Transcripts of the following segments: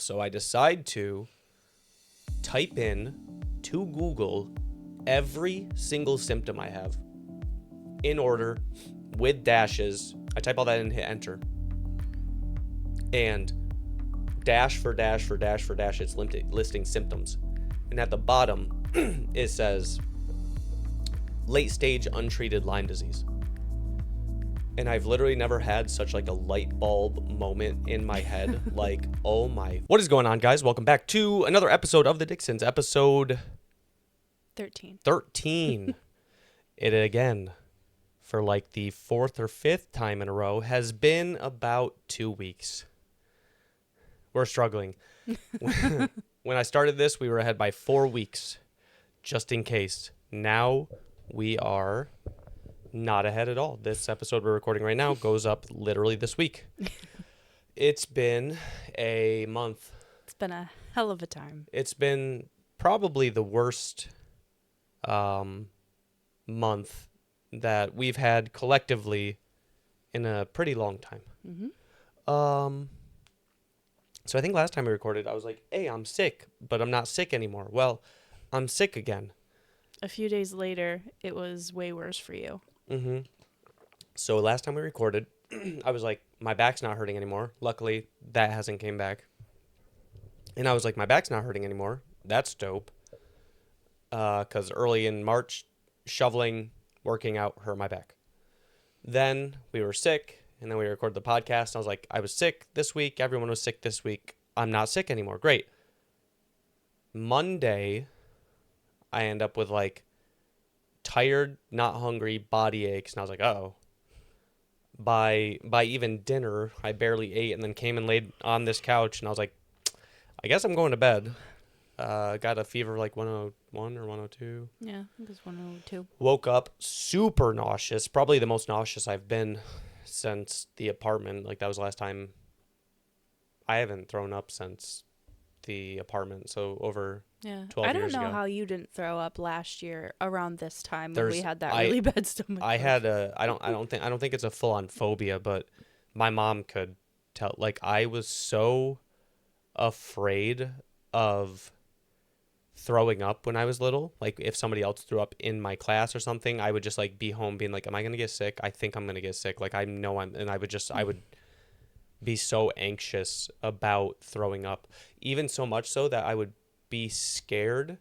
So I decide to type in to Google every single symptom I have in order with dashes. I type all that in and hit enter. And dash for dash for dash for dash, it's listing symptoms. And at the bottom, it says late stage untreated Lyme disease. And I've literally never had such like a light bulb moment in my head. Like, oh my. What is going on, guys? Welcome back to another episode of the Dicksons, episode 13. It again, for like the fourth or fifth time in a row, has been about 2 weeks. We're struggling. When I started this, we were ahead by 4 weeks, just in case. Now we are not ahead at all. This episode we're recording right now goes up literally this week. It's been a month. It's been a hell of a time. It's been probably the worst month that we've had collectively in a pretty long time. Mm-hmm. So I think last time we recorded, I was like, hey, I'm sick, but I'm not sick anymore. Well, I'm sick again. A few days later, it was way worse for you. Mm-hmm. So last time we recorded, I was like, my back's not hurting anymore. Luckily, that hasn't came back. And I was like, my back's not hurting anymore. That's dope. Because early in March, shoveling, working out hurt my back. Then we were sick, and then we recorded the podcast. And I was like, I was sick this week. Everyone was sick this week. I'm not sick anymore. Great. Monday, I end up with like tired, not hungry, body aches. And I was like, uh-oh. By even dinner, I barely ate and then came and laid on this couch. And I was like, I guess I'm going to bed. Got a fever like 101 or 102. Yeah, I think it's 102. Woke up super nauseous. Probably the most nauseous I've been since the apartment. Like that was the last time. I haven't thrown up since the apartment. So over 12 years ago. I don't know how you didn't throw up last year around this time when we had that really bad stomach. I don't think it's a full on phobia, but my mom could tell. Like I was so afraid of throwing up when I was little. Like if somebody else threw up in my class or something, I would just like be home being like, am I going to get sick? I think I'm going to get sick. Like I know I would be so anxious about throwing up, even so much so that I would be scared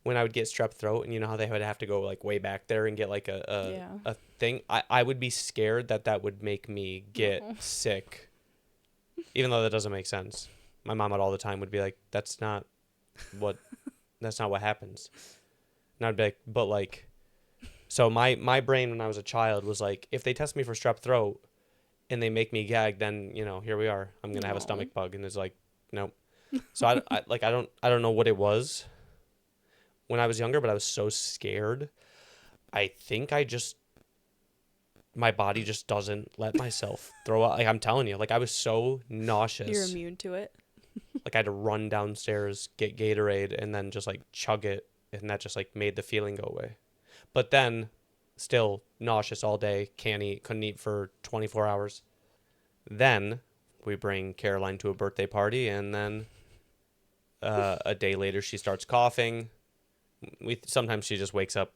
when I would get strep throat. And you know how they would have to go like way back there and get like a thing. I would be scared that would make me get sick, even though that doesn't make sense. My mom all the time would be like, that's not what happens. And I'd be like, but like, so my brain when I was a child was like, if they test me for strep throat and they make me gag, then, you know, here we are. I'm going to have a stomach bug. And it's like, nope. So I don't know what it was when I was younger, but I was so scared. I think my body just doesn't let myself throw up. Like I'm telling you, like I was so nauseous. You're immune to it. Like I had to run downstairs, get Gatorade, and then just like chug it. And that just like made the feeling go away. But then still nauseous all day. Couldn't eat for 24 hours. Then we bring Caroline to a birthday party. And then a day later, she starts coughing. Sometimes she just wakes up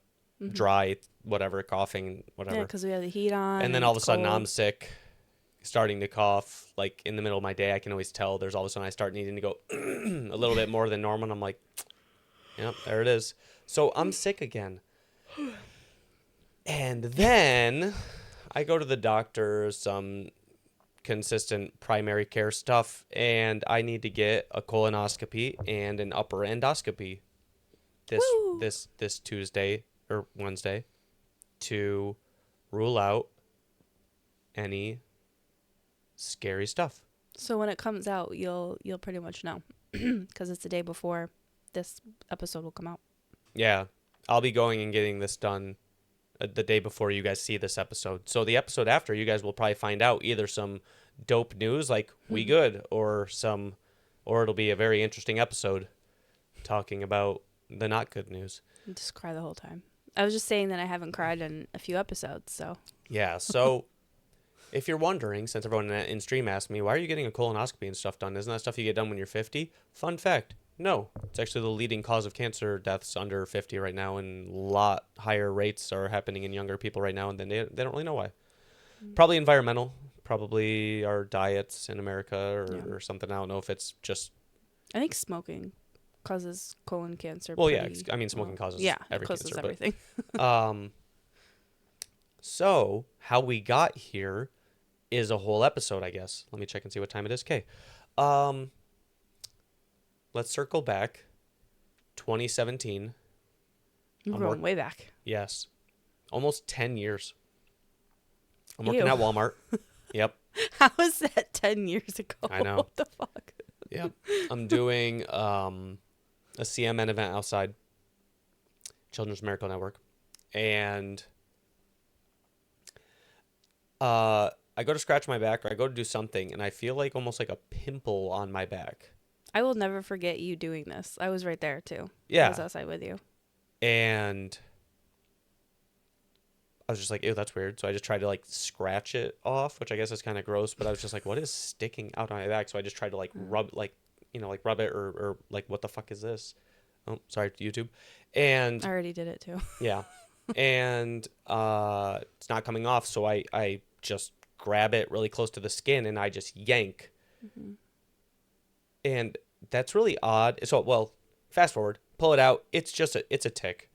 dry, whatever, coughing, whatever. Yeah, because we have the heat on. And then all of a sudden I'm sick, starting to cough. Like in the middle of my day, I can always tell there's all of a sudden I start needing to go a little bit more than normal. And I'm like, yep, there it is. So I'm sick again. And then I go to the doctor, some consistent primary care stuff, and I need to get a colonoscopy and an upper endoscopy this Tuesday or Wednesday to rule out any scary stuff. So when it comes out, you'll pretty much know because it's the day before this episode will come out. Yeah, I'll be going and getting this done the day before you guys see this episode. So the episode after, you guys will probably find out either some dope news like we good or it'll be a very interesting episode talking about the not good news. I just cry the whole time. I was just saying that I haven't cried in a few episodes, so. Yeah, so If you're wondering, since everyone in stream asked me, why are you getting a colonoscopy and stuff done? Isn't that stuff you get done when you're 50? Fun fact. No, it's actually the leading cause of cancer deaths under 50 right now, and a lot higher rates are happening in younger people right now, and then they don't really know why. Probably environmental, probably our diets in America or something. I don't know if it's just... I think smoking causes colon cancer. Well, yeah, I mean, smoking causes every causes cancer. everything. So, how we got here is a whole episode, I guess. Let me check and see what time it is. Okay. Let's circle back. 2017. We're going way back. Yes. Almost 10 years. I'm Ew. working at Walmart. Yep. How was that 10 years ago? I know. What the fuck? Yep. I'm doing a CMN event outside. Children's Miracle Network. And I go to scratch my back or I go to do something and I feel like almost like a pimple on my back. I will never forget you doing this. I was right there too. Yeah. I was outside with you. And I was just like, ew, that's weird. So I just tried to like scratch it off, which I guess is kind of gross, but I was just like, what is sticking out on my back? So I just tried to like rub, like, like rub it or like, what the fuck is this? Oh, sorry, YouTube. And I already did it too. Yeah. And it's not coming off. So I just grab it really close to the skin and I just yank. Mm-hmm. And that's really odd. So, well, fast forward, pull it out. It's just it's a tick.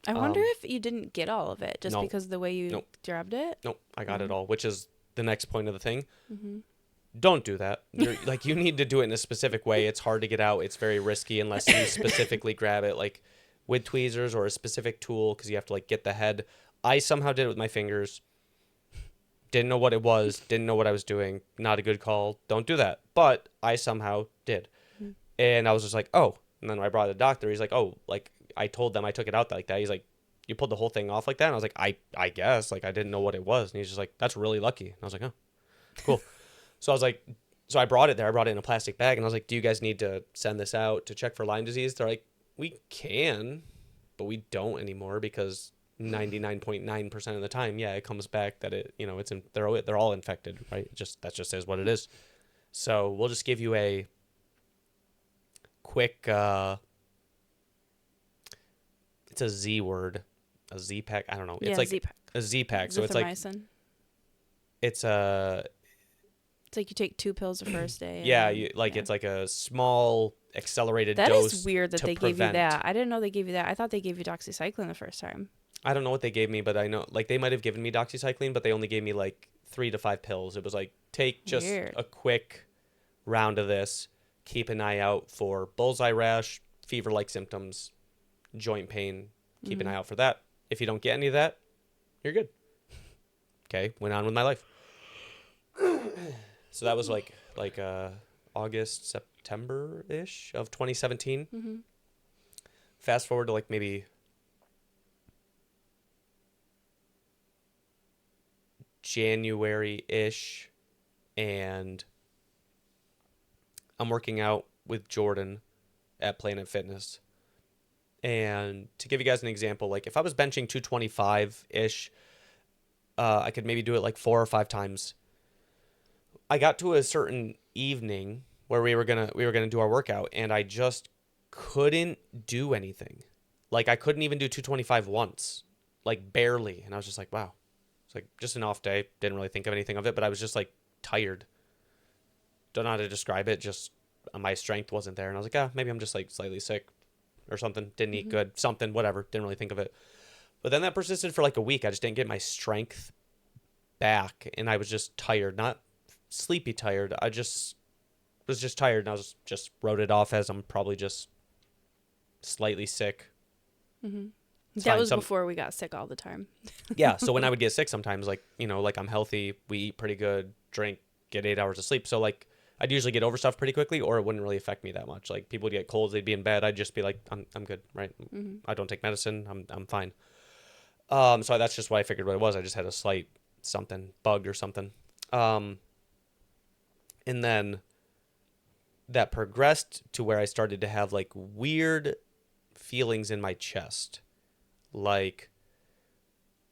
I wonder if you didn't get all of it just because of the way you grabbed it. Nope, I got it all, which is the next point of the thing. Mm-hmm. Don't do that. Like, you need to do it in a specific way. It's hard to get out. It's very risky unless you specifically grab it, like with tweezers or a specific tool, because you have to like get the head. I somehow did it with my fingers. Didn't know what it was. Didn't know what I was doing. Not a good call. Don't do that. But I somehow did. Mm-hmm. And I was just like, oh. And then when I brought the doctor, he's like, oh, like I told them I took it out like that. He's like, you pulled the whole thing off like that? And I was like, I guess. Like, I didn't know what it was. And he's just like, that's really lucky. And I was like, oh, cool. So I was like, so I brought it there. I brought it in a plastic bag. And I was like, do you guys need to send this out to check for Lyme disease? They're like, we can, but we don't anymore because 99.9% of the time, yeah, it comes back that it, it's they're all infected, right? That just is what it is. So we'll just give you a quick, it's a Z word, a Z pack. I don't know. It's like Z-pack. A Z pack. So it's like, it's like you take 2 pills the first day. Yeah, it's like a small accelerated dose. That is weird that they gave you that. I didn't know they gave you that. I thought they gave you doxycycline the first time. I don't know what they gave me, but I know like they might have given me doxycycline, but they only gave me like 3 to 5 pills. It was like, take just a quick round of this, keep an eye out for bullseye rash, fever-like symptoms, joint pain, keep an eye out for that. If you don't get any of that, you're good. Okay, went on with my life. So that was like August, September-ish of 2017. Mm-hmm. Fast forward to like maybe January-ish, and I'm working out with Jordan at Planet Fitness. And to give you guys an example, like if I was benching 225-ish, I could maybe do it like 4 or 5 times. I got to a certain evening where we were gonna do our workout, and I just couldn't do anything. Like I couldn't even do 225 once, like barely. And I was just like, wow. It's like just an off day. Didn't really think of anything of it, but I was just like tired. Don't know how to describe it. Just my strength wasn't there, and I was like, maybe I'm just like slightly sick or something. Didn't eat good, something, whatever. Didn't really think of it. But then that persisted for like a week. I just didn't get my strength back, and I was just tired, not sleepy tired. I just was just tired, and I was just wrote it off as I'm probably just slightly sick. Mm-hmm. That was before we got sick all the time. Yeah, so when I would get sick sometimes, like, like I'm healthy, we eat pretty good, drink, get 8 hours of sleep. So like I'd usually get over stuff pretty quickly, or it wouldn't really affect me that much. Like people would get colds, they'd be in bed, I'd just be like, I'm good, right? Mm-hmm. I don't take medicine, I'm fine. So that's just what I figured what it was. I just had a slight something, bug or something. And then that progressed to where I started to have like weird feelings in my chest. Like,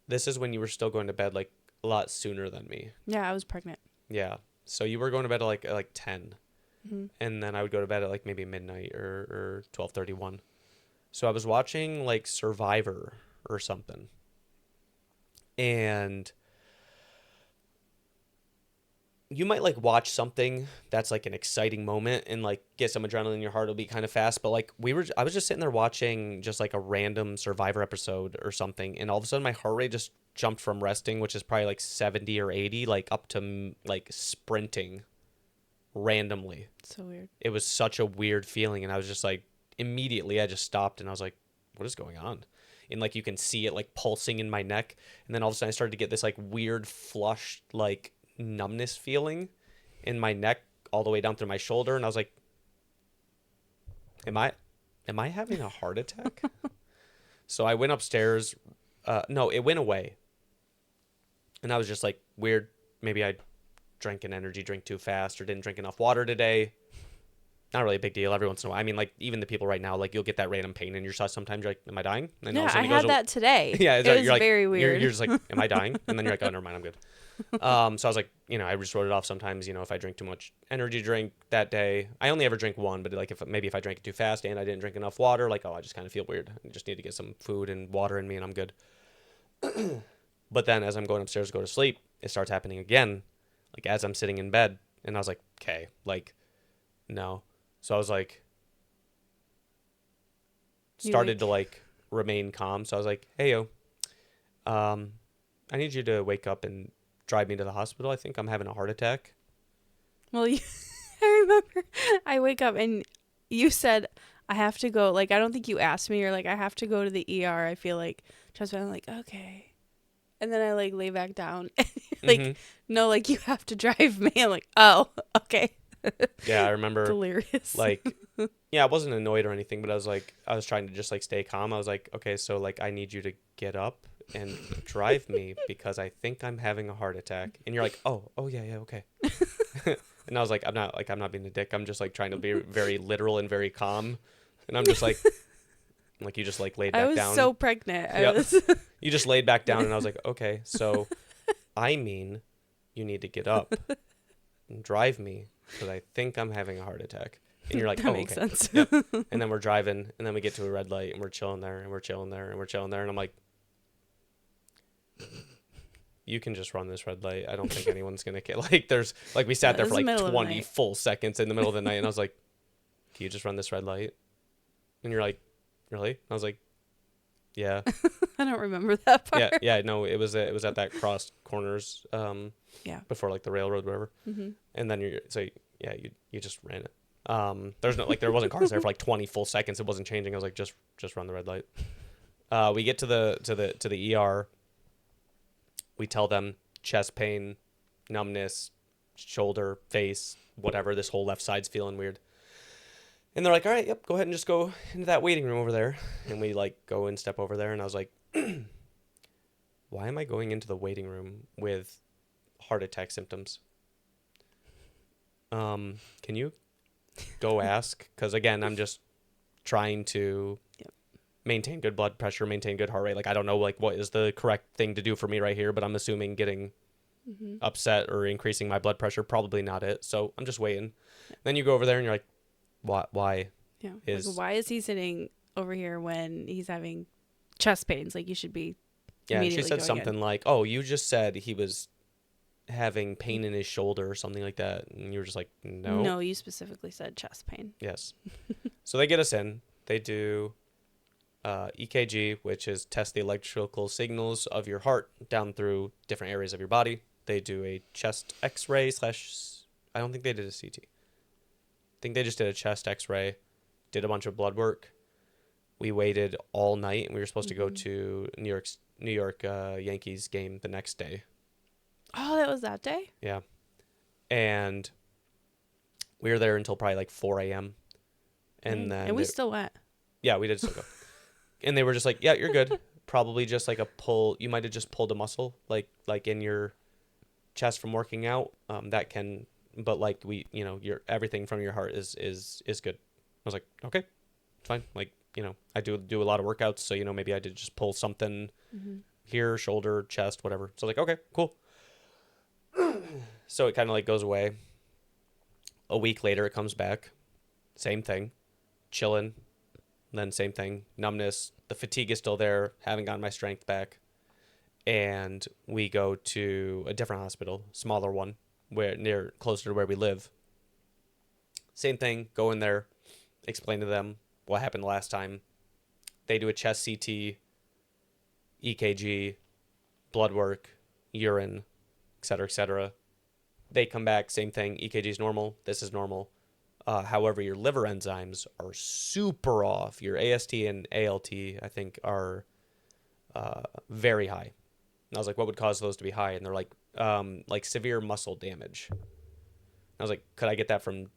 this is when you were still going to bed like a lot sooner than me. Yeah, I was pregnant. Yeah. So you were going to bed at like 10. Mm-hmm. And then I would go to bed at like maybe midnight or 12:31. So I was watching like Survivor or something. And you might like watch something that's like an exciting moment and like get some adrenaline in your heart. It'll be kind of fast. But like I was just sitting there watching just like a random Survivor episode or something. And all of a sudden my heart rate just jumped from resting, which is probably like 70 or 80, like up to like sprinting randomly. So weird. It was such a weird feeling. And I was just like, immediately I just stopped and I was like, what is going on? And like you can see it like pulsing in my neck. And then all of a sudden I started to get this like weird flush, like numbness feeling in my neck all the way down through my shoulder. And I was like, am I having a heart attack? So I went upstairs. No, it went away. And I was just like, weird. Maybe I drank an energy drink too fast or didn't drink enough water today. Not really a big deal every once in a while. I mean, like, even the people right now, like, you'll get that random pain in your chest sometimes. You're like, am I dying? And Yeah, I had that today. Yeah, it was you're like, very weird. You're just like, am I dying? And then you're like, oh, never mind, I'm good. So I was like, I just wrote it off sometimes, if I drink too much energy drink that day. I only ever drink one, but like, if I drank it too fast and I didn't drink enough water, like, oh, I just kind of feel weird. I just need to get some food and water in me and I'm good. But then as I'm going upstairs to go to sleep, it starts happening again, like as I'm sitting in bed. And I was like, okay, like, no. So I was like, started to like remain calm. So I was like, hey, yo, I need you to wake up and drive me to the hospital. I think I'm having a heart attack. Well, I remember I wake up and you said, I have to go. Like, I don't think you asked me. You're like, I have to go to the ER. I feel like, trust me. I'm like, okay. And then I like lay back down. Like, no, like you have to drive me. I'm like, oh, okay. Yeah, I remember. Delirious. Like, yeah, I wasn't annoyed or anything, but I was trying to just like stay calm. I was like, okay, so like I need you to get up and drive me because I think I'm having a heart attack. And you're like, oh yeah, okay. And I was like, I'm not being a dick. I'm just like trying to be very literal and very calm. And I'm just like you just like laid back down. I was so pregnant. You just laid back down and I was like, okay, so I mean, you need to get up and drive me because I think I'm having a heart attack. And you're like, that oh, makes okay. sense. Yep. And then we're driving and then we get to a red light and we're chilling there and we're chilling there and we're chilling there. And I'm like, you can just run this red light. I don't think anyone's going to get like, there's like, we sat there for like 20 full seconds in the middle of the night. And I was like, can you just run this red light? And you're like, really? I was like, yeah. I don't remember that part. Yeah. No, it was at that cross corners. Before like the railroad, whatever. Mm-hmm. And then you just ran it. There's no, like, there wasn't cars there for like 20 full seconds. It wasn't changing. I was like, just run the red light. We get to the ER. We tell them chest pain, numbness, shoulder, face, whatever. This whole left side's feeling weird. And they're like, all right, yep, go ahead and just go into that waiting room over there. And we like go and step over there. And I was like, why am I going into the waiting room with heart attack symptoms? Can you go ask? Because again, I'm just trying to maintain good blood pressure, maintain good heart rate. Like, I don't know like what is the correct thing to do for me right here, but I'm assuming getting upset or increasing my blood pressure, probably not it. So I'm just waiting. Then you go over there and you're like, why? Yeah. Like, why is he sitting over here when he's having chest pains? Like, you should be. Yeah. And she said something like, oh, you just said he was having pain in his shoulder or something like that. And you were just like, no. No, you specifically said chest pain. Yes. So they get us in. They do EKG, which is test the electrical signals of your heart down through different areas of your body. They do a chest x-ray / I don't think they did a CT. I think they just did a chest x-ray, did a bunch of blood work. We waited all night and we were supposed to go to New York Yankees game the next day. Oh, that was that day? Yeah. And we were there until probably like 4 a.m. And we still went. Yeah, we did still go. And they were just like, yeah, you're good. Probably just like a pull. You might have just pulled a muscle like in your chest from working out. That can, but like your everything from your heart is good. I was like, okay, fine. Like, I do a lot of workouts. So, maybe I did just pull something here, shoulder, chest, whatever. So I was like, okay, cool. So it kind of like goes away. A week later, it comes back. Same thing. Chilling. Then same thing. Numbness. The fatigue is still there. Haven't gotten my strength back. And we go to a different hospital, smaller one, closer to where we live. Same thing. Go in there. Explain to them what happened last time. They do a chest CT, EKG, blood work, urine, etc., etc. They come back, same thing. EKG is normal. This is normal. However, your liver enzymes are super off. Your AST and ALT, I think, are very high. And I was like, what would cause those to be high? And they're like severe muscle damage. And I was like, could I get that from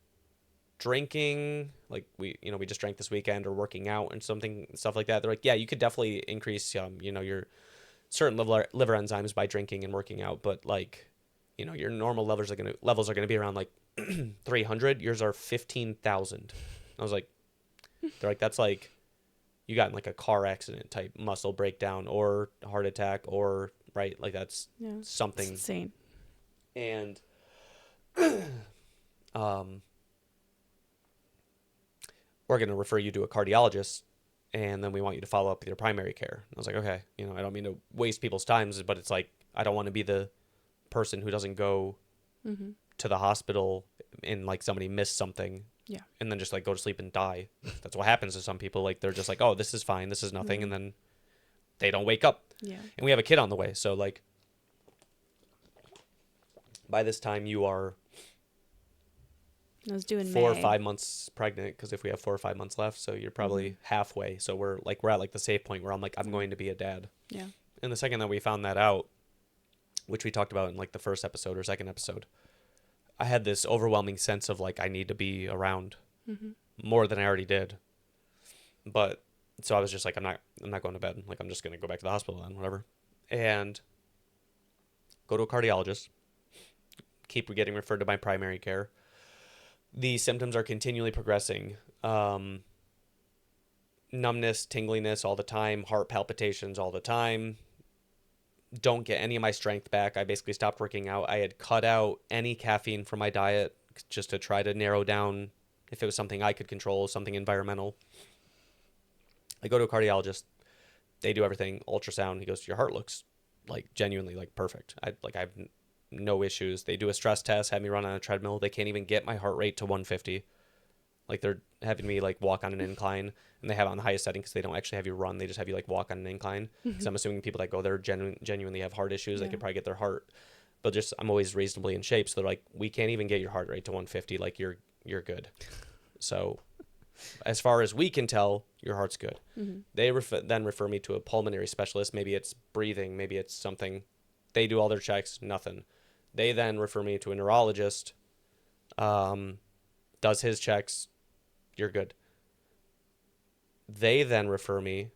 drinking? Like we just drank this weekend, or working out and stuff like that. They're like, yeah, you could definitely increase, your certain liver enzymes by drinking and working out, but like, your normal levels are gonna be around like 300. Yours are 15,000. I was like, they're like, that's like you got in like a car accident type muscle breakdown or heart attack, or right, like that's something it's insane. And we're gonna refer you to a cardiologist, and then we want you to follow up with your primary care. I was like, okay, I don't mean to waste people's times, but it's like I don't want to be the person who doesn't go to the hospital and like somebody missed something, and then just like go to sleep and die. That's what happens to some people. Like they're just like, oh, this is fine, this is nothing, and then they don't wake up. Yeah. And we have a kid on the way, so like by this time you are I was doing 4 or 5 months pregnant, because if we have 4 or 5 months left, so you're probably halfway. So we're at like the safe point where I'm like, I'm going to be a dad. Yeah. And the second that we found that out, which we talked about in like the first episode or second episode, I had this overwhelming sense of like I need to be around more than I already did. But so I was just like, I'm not going to bed. Like I'm just going to go back to the hospital and whatever. And go to a cardiologist. Keep getting referred to my primary care. The symptoms are continually progressing. Numbness, tingliness all the time, heart palpitations all the time. Don't get any of my strength back. I basically stopped working out. I had cut out any caffeine from my diet just to try to narrow down if it was something I could control, something environmental. I go to a cardiologist. They do everything. Ultrasound. He goes, your heart looks like genuinely like perfect. I have no issues. They do a stress test, have me run on a treadmill. They can't even get my heart rate to 150. Like they're having me like walk on an incline, and they have it on the highest setting because they don't actually have you run. They just have you like walk on an incline. Because I'm assuming people that go there genuinely have heart issues. They could probably get their heart, but just I'm always reasonably in shape. So they're like, we can't even get your heart rate to 150. Like you're good. So as far as we can tell, your heart's good. They then refer me to a pulmonary specialist. Maybe it's breathing. Maybe it's something. They do all their checks. Nothing. They then refer me to a neurologist. Does his checks. You're good. They then refer me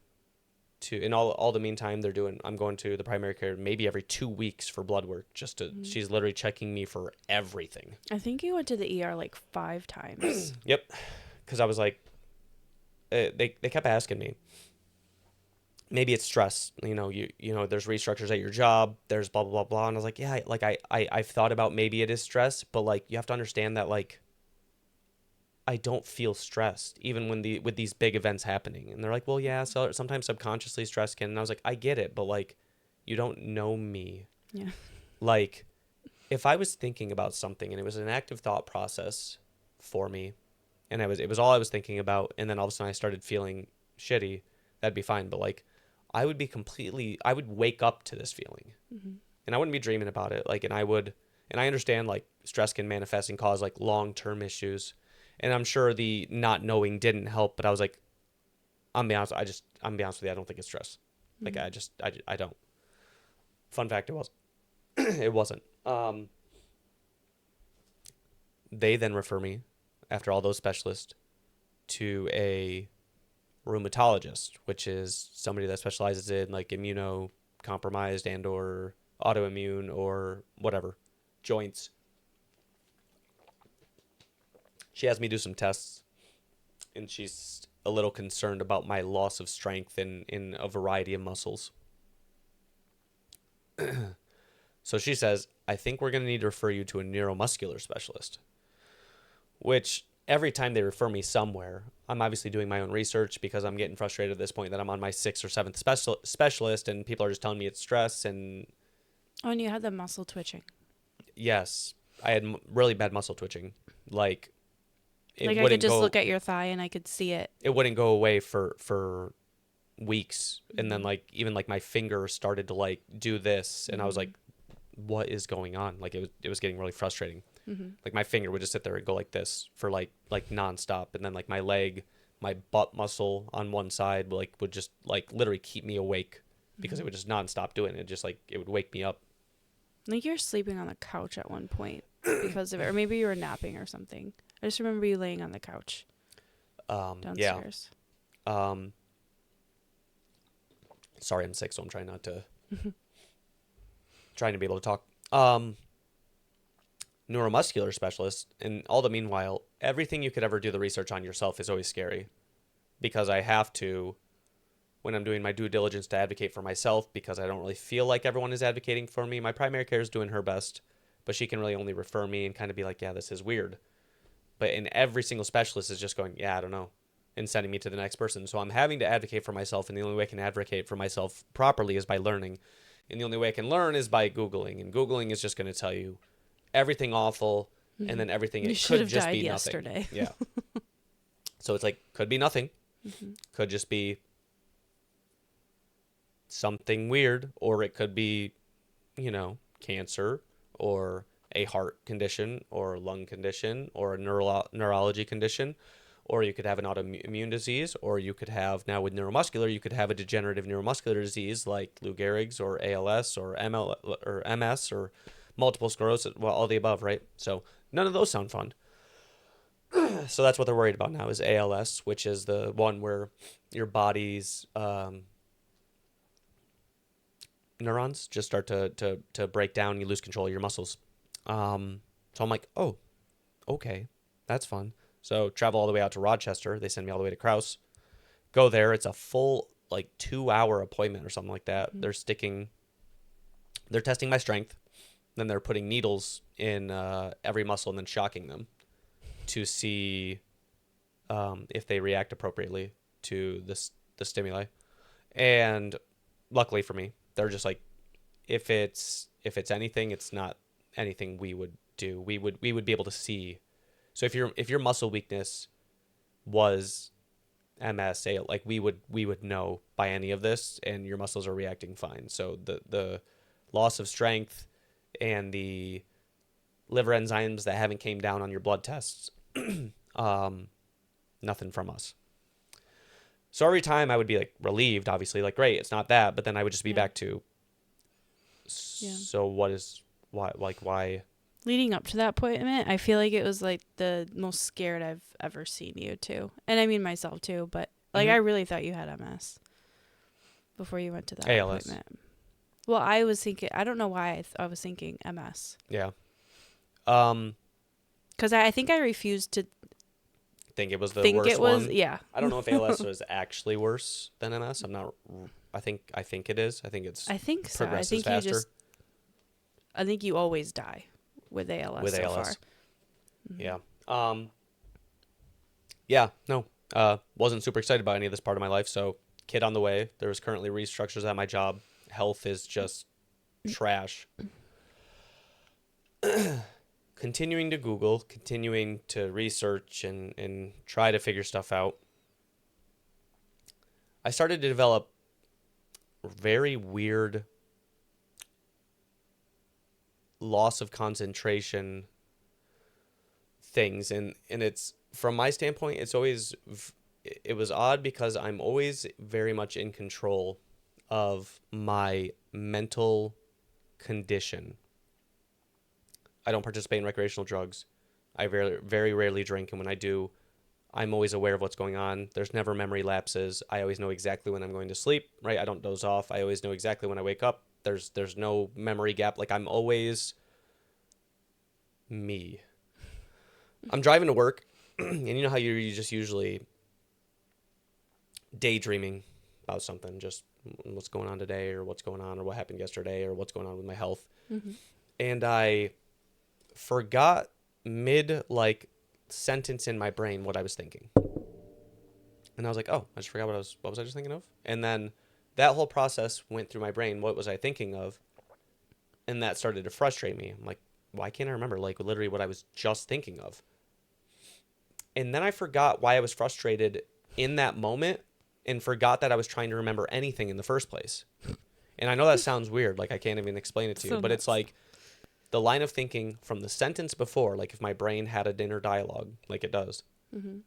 to, in all the meantime, I'm going to the primary care maybe every 2 weeks for blood work, just to, she's literally checking me for everything. I think you went to the ER like 5 times. Yep. Because I was like, they kept asking me, maybe it's stress, you know, there's restructures at your job, there's blah, blah, blah, blah. And I was like, yeah, like I've thought about maybe it is stress, but like, you have to understand that like, I don't feel stressed even with these big events happening. And they're like, well, yeah, so sometimes subconsciously stress can. And I was like, I get it, but like, you don't know me. Yeah. Like, if I was thinking about something and it was an active thought process for me, and it was all I was thinking about, and then all of a sudden I started feeling shitty, that'd be fine. But like, I would wake up to this feeling, and I wouldn't be dreaming about it. Like, and I understand like stress can manifest and cause like long-term issues. And I'm sure the not knowing didn't help, but I was like, I'm gonna be honest with you, I don't think it's stress. Like I don't. Fun fact, it was. It wasn't. They then refer me, after all those specialists, to a rheumatologist, which is somebody that specializes in like immunocompromised and or autoimmune or whatever, joints. She has me do some tests, and she's a little concerned about my loss of strength in a variety of muscles. So she says, I think we're going to need to refer you to a neuromuscular specialist, which every time they refer me somewhere, I'm obviously doing my own research because I'm getting frustrated at this point that I'm on my 6th or 7th specialist and people are just telling me it's stress. And Oh, and you had the muscle twitching. yes, I had really bad muscle twitching. Like, it Like I wouldn't could just go, look at your thigh and I could see it. it wouldn't go away for weeks. And then Mm-hmm. like, even like my finger started to like do this. And I was like, what is going on? Like it was getting really frustrating. Mm-hmm. Like my finger would just sit there and go like this for like nonstop. And then like my leg, my butt muscle on one side like would just like literally keep me awake because it would just nonstop do it. And it just like, it would wake me up. I think you were sleeping on the couch at one point because of it. Or maybe you were napping or something. I just remember you laying on the couch Yeah. downstairs. Sorry, I'm sick, so I'm trying not to trying to be able to talk. Neuromuscular specialist, and all the meanwhile, everything you could ever do the research on yourself is always scary because I have to, when I'm doing my due diligence to advocate for myself, because I don't really feel like everyone is advocating for me. My primary care is doing her best, but she can really only refer me and kind of be like, yeah, this is weird. But in every single specialist is just going, yeah, I don't know, and sending me to the next person. So I'm having to advocate for myself, and the only way I can advocate for myself properly is by learning. And the only way I can learn is by Googling. And Googling is just going to tell you everything awful, and then everything You it should could have just died be yesterday. nothing. Yeah. So it's like, could be nothing. Could just be something weird, or it could be, cancer, or a heart condition, or a lung condition, or a neurology condition, or you could have an autoimmune disease, or you could have, now with neuromuscular, you could have a degenerative neuromuscular disease like Lou Gehrig's or ALS or MS or multiple sclerosis, well, all the above, right? So none of those sound fun. So that's what they're worried about now is ALS, which is the one where your body's neurons just start to break down. You lose control of your muscles. So I'm like, oh, okay, that's fun. So travel all the way out to Rochester. They send me all the way to Krause. Go there. It's a full like 2-hour appointment or something like that. They're testing my strength. Then they're putting needles in every muscle and then shocking them to see if they react appropriately to the stimuli. And luckily for me, they're just like, if it's anything, it's not anything we would do. We would be able to see. So if your muscle weakness was MS, say, like we would know by any of this, and your muscles are reacting fine. So the loss of strength and the liver enzymes that haven't came down on your blood tests, nothing from us. So every time I would be like relieved, obviously, like great, it's not that, but then I would just be back to. Yeah. So why? Leading up to that appointment, I feel like it was like the most scared I've ever seen you too. And I mean myself too, but like I really thought you had MS before you went to that ALS. appointment. Well, I was thinking, I don't know why I was thinking MS. Yeah. Because I think I refused to Think it was the think worst it was, one. yeah. I don't know if ALS was actually worse than MS. I think it is. I think it's I think so. I progresses think faster. I think you always die with ALS With so ALS. far. Yeah. Yeah, no. Wasn't super excited about any of this part of my life, so kid on the way. There's currently restructures at my job. Health is just trash. Continuing to Google, continuing to research and try to figure stuff out. I started to develop very weird loss of concentration things, and it's, from my standpoint, it was odd because I'm always very much in control of my mental condition. I don't participate in recreational drugs. I very rarely drink, and when I do, I'm always aware of what's going on. There's never memory lapses. I always know exactly when I'm going to sleep, right? I don't doze off. I always know exactly when I wake up. There's no memory gap. Like, I'm always me. I'm driving to work, and you know how you just usually daydreaming about something, just what's going on today, or what's going on, or what happened yesterday, or what's going on with my health. Mm-hmm. And I forgot mid like sentence in my brain what I was thinking. And I was like, oh, I just forgot what was I just thinking of? And then that whole process went through my brain. What was I thinking of? And that started to frustrate me. I'm like, why can't I remember like literally what I was just thinking of? And then I forgot why I was frustrated in that moment and forgot that I was trying to remember anything in the first place. And I know that sounds weird, like I can't even explain it to you, So but it's nuts. like the line of thinking from the sentence before, like if my brain had an inner dialogue, like it does. Mm-hmm.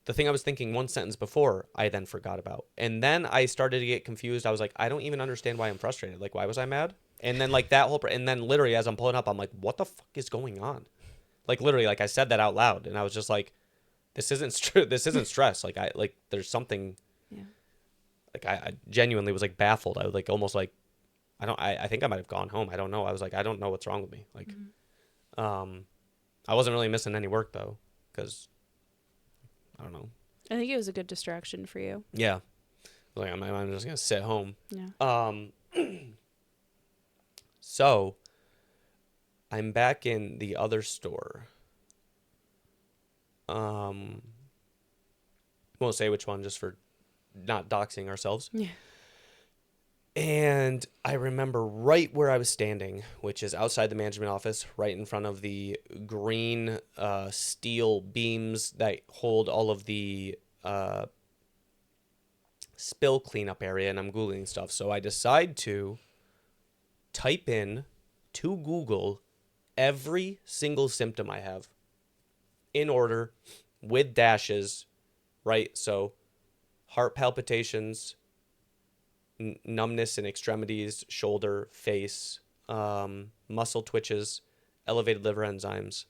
The thing I was thinking one sentence before, I then forgot about. And then I started to get confused. I was like, I don't even understand why I'm frustrated. Like, why was I mad? And then like that whole, and then literally as I'm pulling up, I'm like, what the fuck is going on? Like literally, like I said that out loud, and I was just like, this isn't this isn't stress. Like there's something. Yeah. Like I genuinely was like baffled. I was like almost like, I think I might have gone home. I don't know. I was like, I don't know what's wrong with me. Like, I wasn't really missing any work though, because I don't know. I think it was a good distraction for you. Yeah. Like I'm just gonna sit home. Yeah. So I'm back in the other store. Won't say which one just for not doxing ourselves. Yeah. And I remember right where I was standing, which is outside the management office, right in front of the green steel beams that hold all of the spill cleanup area, and I'm Googling stuff. So I decide to type in to Google every single symptom I have in order with dashes, right? So heart palpitations, numbness in extremities, shoulder, face, muscle twitches, elevated liver enzymes,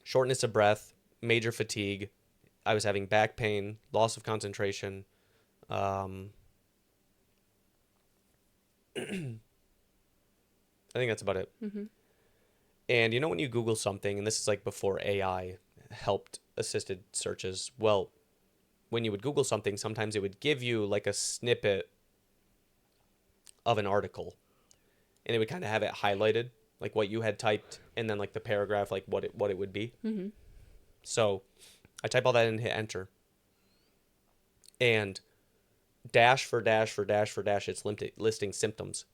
shortness of breath, major fatigue. I was having back pain, loss of concentration. I think that's about it. Mm-hmm. And you know when you Google something, and this is like before AI helped assisted searches, well, when you would Google something, sometimes it would give you like a snippet of an article, and it would kind of have it highlighted, like what you had typed, and then like the paragraph, like what it would be. Mm-hmm. So I type all that in and hit enter, and dash for dash for dash for dash, it's listing symptoms,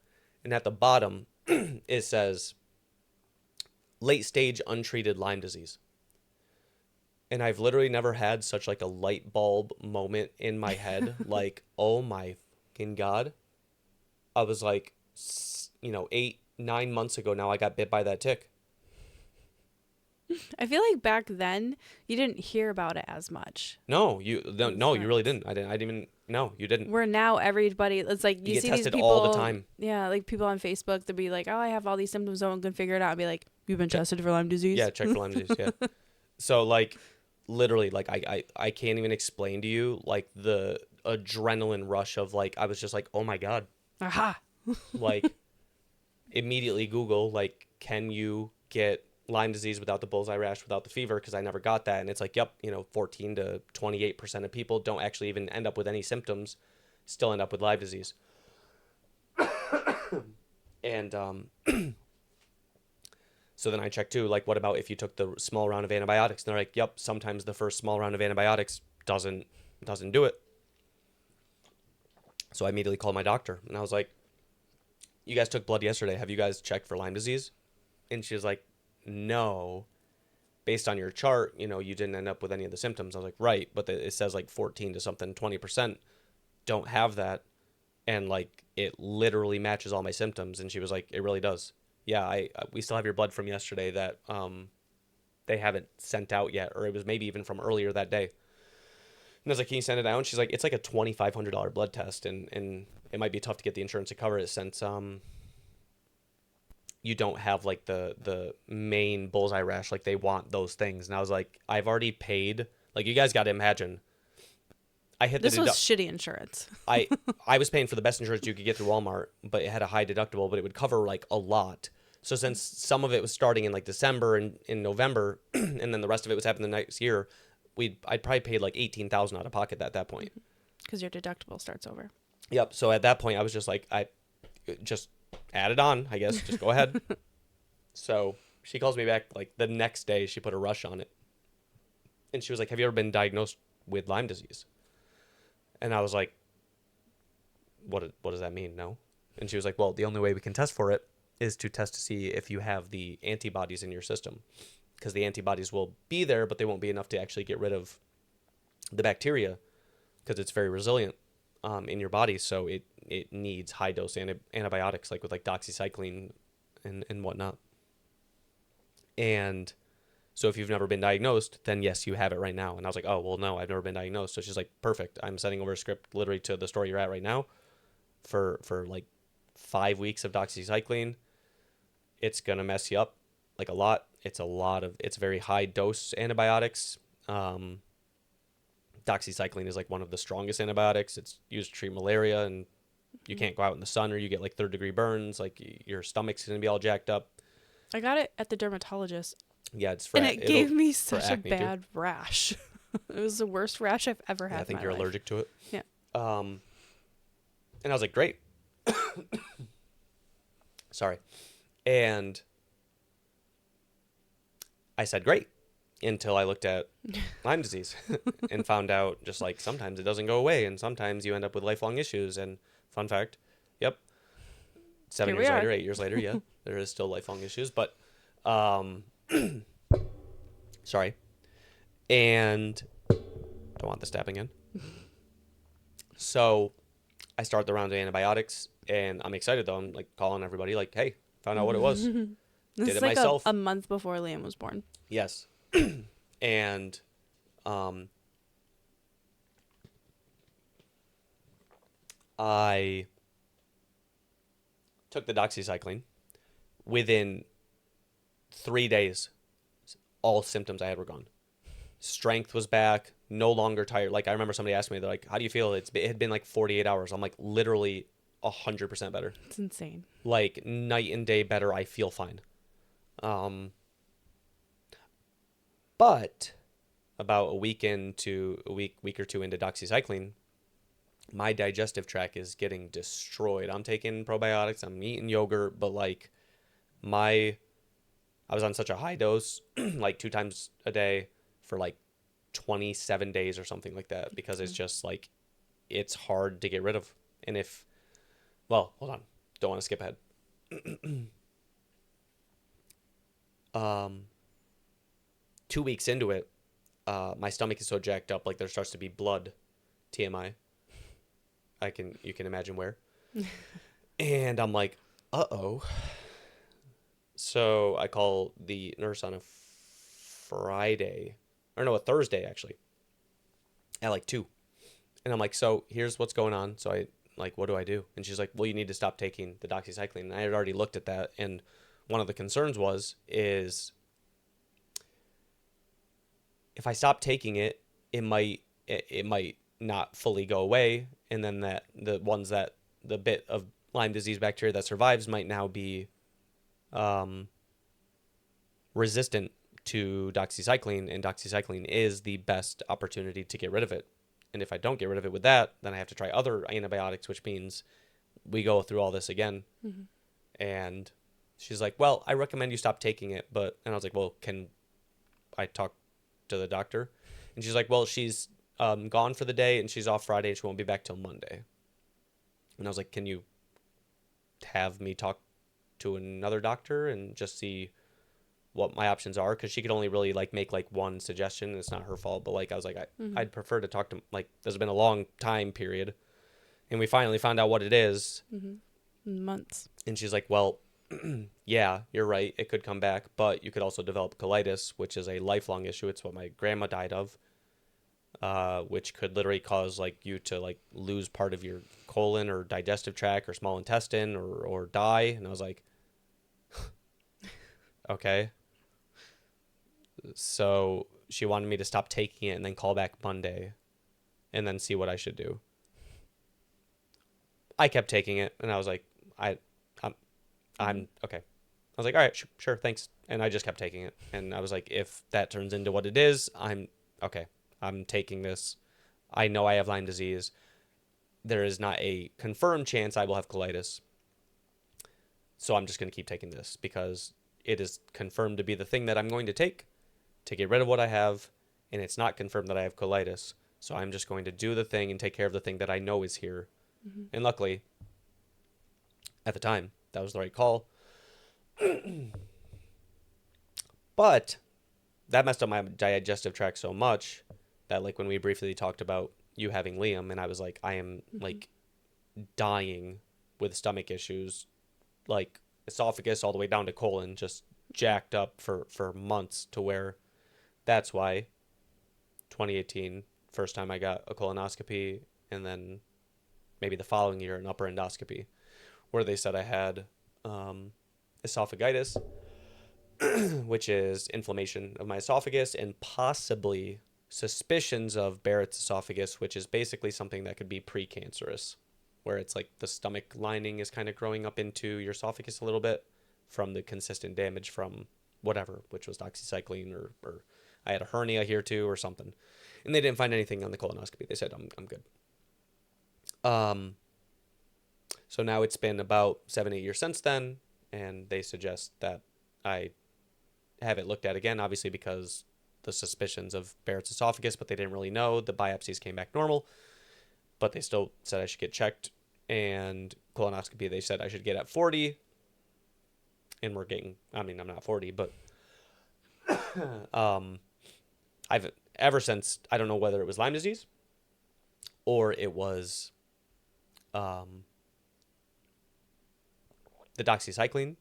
and at the bottom it says late stage untreated Lyme disease. And I've literally never had such like a light bulb moment in my head. Like, oh my fucking God. I was like, 8-9 months ago now I got bit by that tick. I feel like back then you didn't hear about it as much. No, you really didn't. I didn't even, no, you didn't. Where now everybody, it's like You get see these tested people all the time. Yeah, like people on Facebook, they'll be like, oh, I have all these symptoms, no one can figure it out. I'll be like, you've been tested for Lyme disease? Yeah, check for Lyme disease, yeah. So like, literally, like I can't even explain to you like the adrenaline rush of like, I was just like, oh my God. Aha. Like immediately Google, like, can you get Lyme disease without the bullseye rash, without the fever? Because I never got that. And it's like, yep, 14 to 28% of people don't actually even end up with any symptoms, still end up with Lyme disease. And so then I checked too, like, what about if you took the small round of antibiotics? And they're like, yep, sometimes the first small round of antibiotics doesn't do it. So I immediately called my doctor, and I was like, you guys took blood yesterday. Have you guys checked for Lyme disease? And she was like, no. Based on your chart, you didn't end up with any of the symptoms. I was like, right, but it says like 14 to something, 20% don't have that. And like, it literally matches all my symptoms. And she was like, it really does. Yeah, we still have your blood from yesterday that they haven't sent out yet, or it was maybe even from earlier that day. And I was like, can you send it out? And she's like, it's like a $2,500 blood test, and it might be tough to get the insurance to cover it since you don't have like the main bullseye rash. Like they want those things. And I was like, I've already paid. Like you guys got to imagine. This was shitty insurance. I was paying for the best insurance you could get through Walmart, but it had a high deductible, but it would cover like a lot. So since some of it was starting in like December and in November, and then the rest of it was happening the next year, I'd probably paid like $18,000 out of pocket at that point. Because your deductible starts over. Yep. So at that point, I was just like, just add it on, I guess. Just go ahead. So she calls me back like the next day. She put a rush on it. And she was like, have you ever been diagnosed with Lyme disease? And I was like, what does that mean? No. And she was like, well, the only way we can test for it is to test to see if you have the antibodies in your system. Because the antibodies will be there, but they won't be enough to actually get rid of the bacteria because it's very resilient in your body. So it needs high dose antibiotics, like with like doxycycline and whatnot. And so if you've never been diagnosed, then yes, you have it right now. And I was like, oh, well, no, I've never been diagnosed. So she's like, perfect. I'm sending over a script literally to the store you're at right now for like 5 weeks of doxycycline. It's going to mess you up like a lot. It's very high dose antibiotics. Doxycycline is like one of the strongest antibiotics. It's used to treat malaria, and you can't go out in the sun or you get like 3rd-degree burns. Like your stomach's going to be all jacked up. I got it at the dermatologist. Yeah, it's for and it gave me such a acne bad rash. It was the worst rash I've ever had. I think in my you're life. allergic to it. Yeah. And I was like, great. Sorry. And I said, great, until I looked at Lyme disease and found out just like sometimes it doesn't go away and sometimes you end up with lifelong issues. And fun fact, yep, 7 years later, 8 years later, yeah, there is still lifelong issues. But sorry. And don't want this tapping in. So I start the round of antibiotics, and I'm excited though. I'm like calling everybody like, hey, found out what it was. This Did is it like myself. a month before Liam was born. Yes. And I took the doxycycline. Within 3 days, all symptoms I had were gone. Strength was back, no longer tired. Like I remember somebody asked me, they're like, how do you feel? It had been like 48 hours. I'm like, literally 100% better. It's insane. Like night and day better. I feel fine. But about a week or two into doxycycline, my digestive tract is getting destroyed. I'm taking probiotics, I'm eating yogurt, but like I was on such a high dose, like 2 times a day for like 27 days or something like that, because it's just like, it's hard to get rid of. And well, hold on, don't want to skip ahead. 2 weeks into it, my stomach is so jacked up, like there starts to be blood. TMI. You can imagine where. And I'm like, uh-oh. So I call the nurse on a Thursday actually, at like 2. And I'm like, so here's what's going on. So I like, what do I do? And she's like, well, you need to stop taking the doxycycline. And I had already looked at that, and one of the concerns is if I stop taking it, it might not fully go away, and then the bit of Lyme disease bacteria that survives might now be resistant to doxycycline, and doxycycline is the best opportunity to get rid of it. And if I don't get rid of it with that, then I have to try other antibiotics, which means we go through all this again. Mm-hmm. And she's like, well, I recommend you stop taking it. And I was like, well, can I talk to the doctor? And she's like, well, she's gone for the day, and she's off Friday, and she won't be back till Monday. And I was like, can you have me talk to another doctor and just see what my options are? Because she could only really like make like one suggestion, and it's not her fault, but like I was like, I'd prefer to talk to, like, there's been a long time period, and we finally found out what it is. Months. And she's like, well, yeah, you're right, it could come back, but you could also develop colitis, which is a lifelong issue. It's what my grandma died of, which could literally cause like you to like lose part of your colon or digestive tract or small intestine or die. And I was like, okay. So she wanted me to stop taking it and then call back Monday and then see what I should do. I kept taking it, and I was like, I'm okay. I was like, all right, sure, thanks. And I just kept taking it. And I was like, if that turns into what it is, I'm okay. I'm taking this. I know I have Lyme disease. There is not a confirmed chance I will have colitis. So I'm just going to keep taking this because it is confirmed to be the thing that I'm going to take to get rid of what I have, and it's not confirmed that I have colitis. So I'm just going to do the thing and take care of the thing that I know is here. Mm-hmm. And luckily, at the time, that was the right call. But that messed up my digestive tract so much that, like, when we briefly talked about you having Liam, and I was like, I am like dying with stomach issues, like esophagus all the way down to colon, just jacked up for months, to where that's why 2018, first time I got a colonoscopy, and then maybe the following year an upper endoscopy, where they said I had esophagitis, which is inflammation of my esophagus, and possibly suspicions of Barrett's esophagus, which is basically something that could be precancerous, where it's like the stomach lining is kind of growing up into your esophagus a little bit from the consistent damage from whatever, which was doxycycline, or I had a hernia here too or something. And they didn't find anything on the colonoscopy. They said, I'm good. So now it's been about 7-8 years since then, and they suggest that I have it looked at again, obviously because the suspicions of Barrett's esophagus, but they didn't really know. The biopsies came back normal, but they still said I should get checked. And colonoscopy, they said I should get at 40. And we're getting, I mean, I'm not 40, but I've ever since, I don't know whether it was Lyme disease or it was the doxycycline,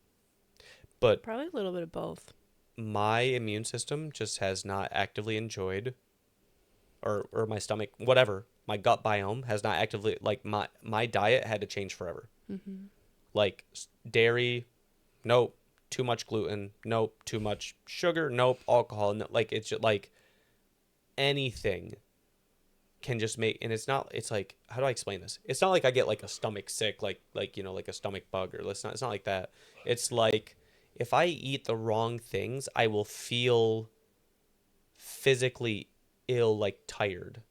but Probably a little bit of both. my immune system just has not actively enjoyed, or my stomach, whatever, my gut biome has not actively, like, my diet had to change forever. Mm-hmm. Like dairy, nope. Too much gluten, nope. Too much sugar, nope. Alcohol, no. Like, it's just like anything can just make, and it's not, it's like, how do I explain this? It's not like I get like a stomach sick, like like a stomach bug, or it's not like that. It's like, if I eat the wrong things, I will feel physically ill, like tired.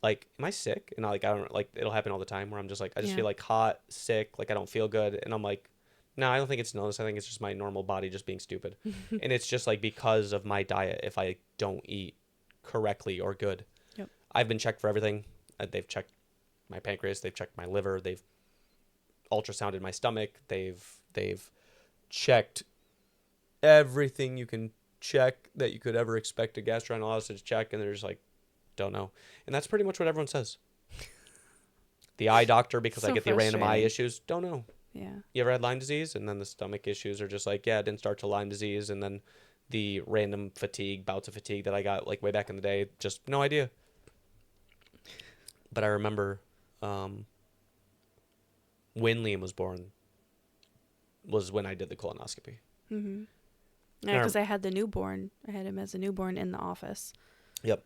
Like, am I sick? And I don't, like, it'll happen all the time where I'm just like, I just feel like hot, sick, like I don't feel good. And I'm like, no, I don't think it's illness. I think it's just my normal body just being stupid. And it's just like because of my diet, if I don't eat correctly or good. Yep. I've been checked for everything. They've checked my pancreas. They've checked my liver. They've ultrasounded my stomach. They've checked everything you can check that you could ever expect a gastroenterologist to check. And they're just like, don't know. And that's pretty much what everyone says. The eye doctor, because I get the random eye issues, don't know. Yeah. You ever had Lyme disease? And then the stomach issues are just like, yeah, it didn't start to Lyme disease. And then the random bouts of fatigue that I got like way back in the day, just no idea. But I remember when Liam was born was when I did the colonoscopy. Mm-hmm. Yeah, because I had the newborn. I had him as a newborn in the office. Yep.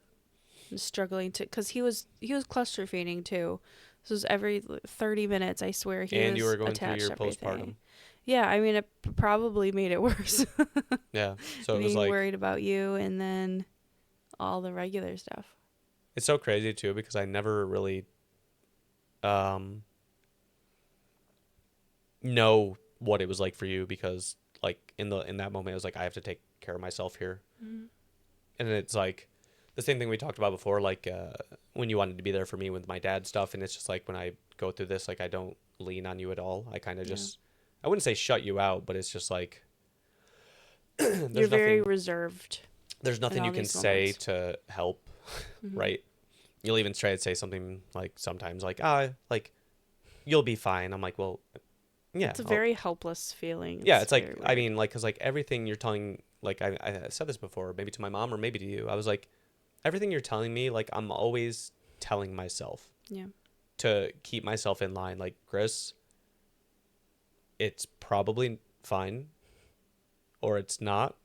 I'm struggling to, because he was cluster feeding too. So it was every 30 minutes, I swear. And you were going through your postpartum. Yeah, I mean, it probably made it worse. Yeah, so it was being like, worried about you, and then all the regular stuff. it's so crazy too, because I never really know what it was like for you, because like in that moment I was like, I have to take care of myself here. Mm-hmm. And it's like the same thing we talked about before, like when you wanted to be there for me with my dad stuff. And it's just like, when I go through this, like, I don't lean on you at all. I kind of just, I wouldn't say shut you out, but it's just like, you're very reserved. There's nothing you can say to help. Mm-hmm. Right. You'll even try to say something like sometimes like, like, you'll be fine. I'm like, well, yeah. It's a very helpless feeling. It's like, weird. I mean, like, because like everything you're telling, like I said this before, maybe to my mom or maybe to you, I was like, everything you're telling me, like, I'm always telling myself to keep myself in line. Like, Chris, it's probably fine or it's not.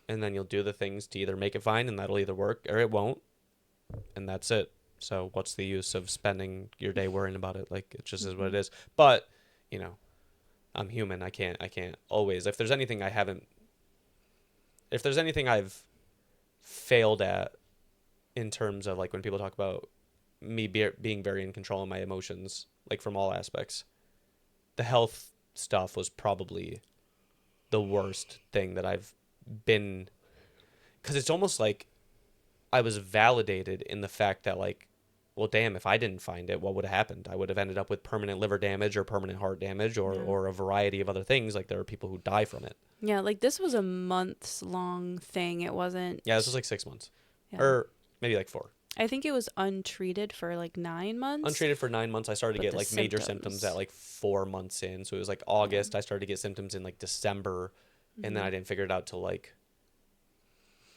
And then you'll do the things to either make it fine, and that'll either work or it won't. And that's it. So what's the use of spending your day worrying about it? Like, it just is what it is. But, you know, I'm human. I can't always, if there's anything I've failed at in terms of, like, when people talk about me being very in control of my emotions, like, from all aspects, the health stuff was probably the worst thing that I've been, because it's almost like I was validated in the fact that, like, well, damn, if I didn't find it, what would have happened? I would have ended up with permanent liver damage or permanent heart damage or a variety of other things. Like, there are people who die from it. Yeah, like this was a months long thing. It wasn't. Yeah, this was like 6 months. Yeah. Or maybe like 4. I think it was untreated for like 9 months. Untreated for 9 months. I started to But get like major symptoms at like 4 months in. So it was like August. I started to get symptoms in like December. And then I didn't figure it out till like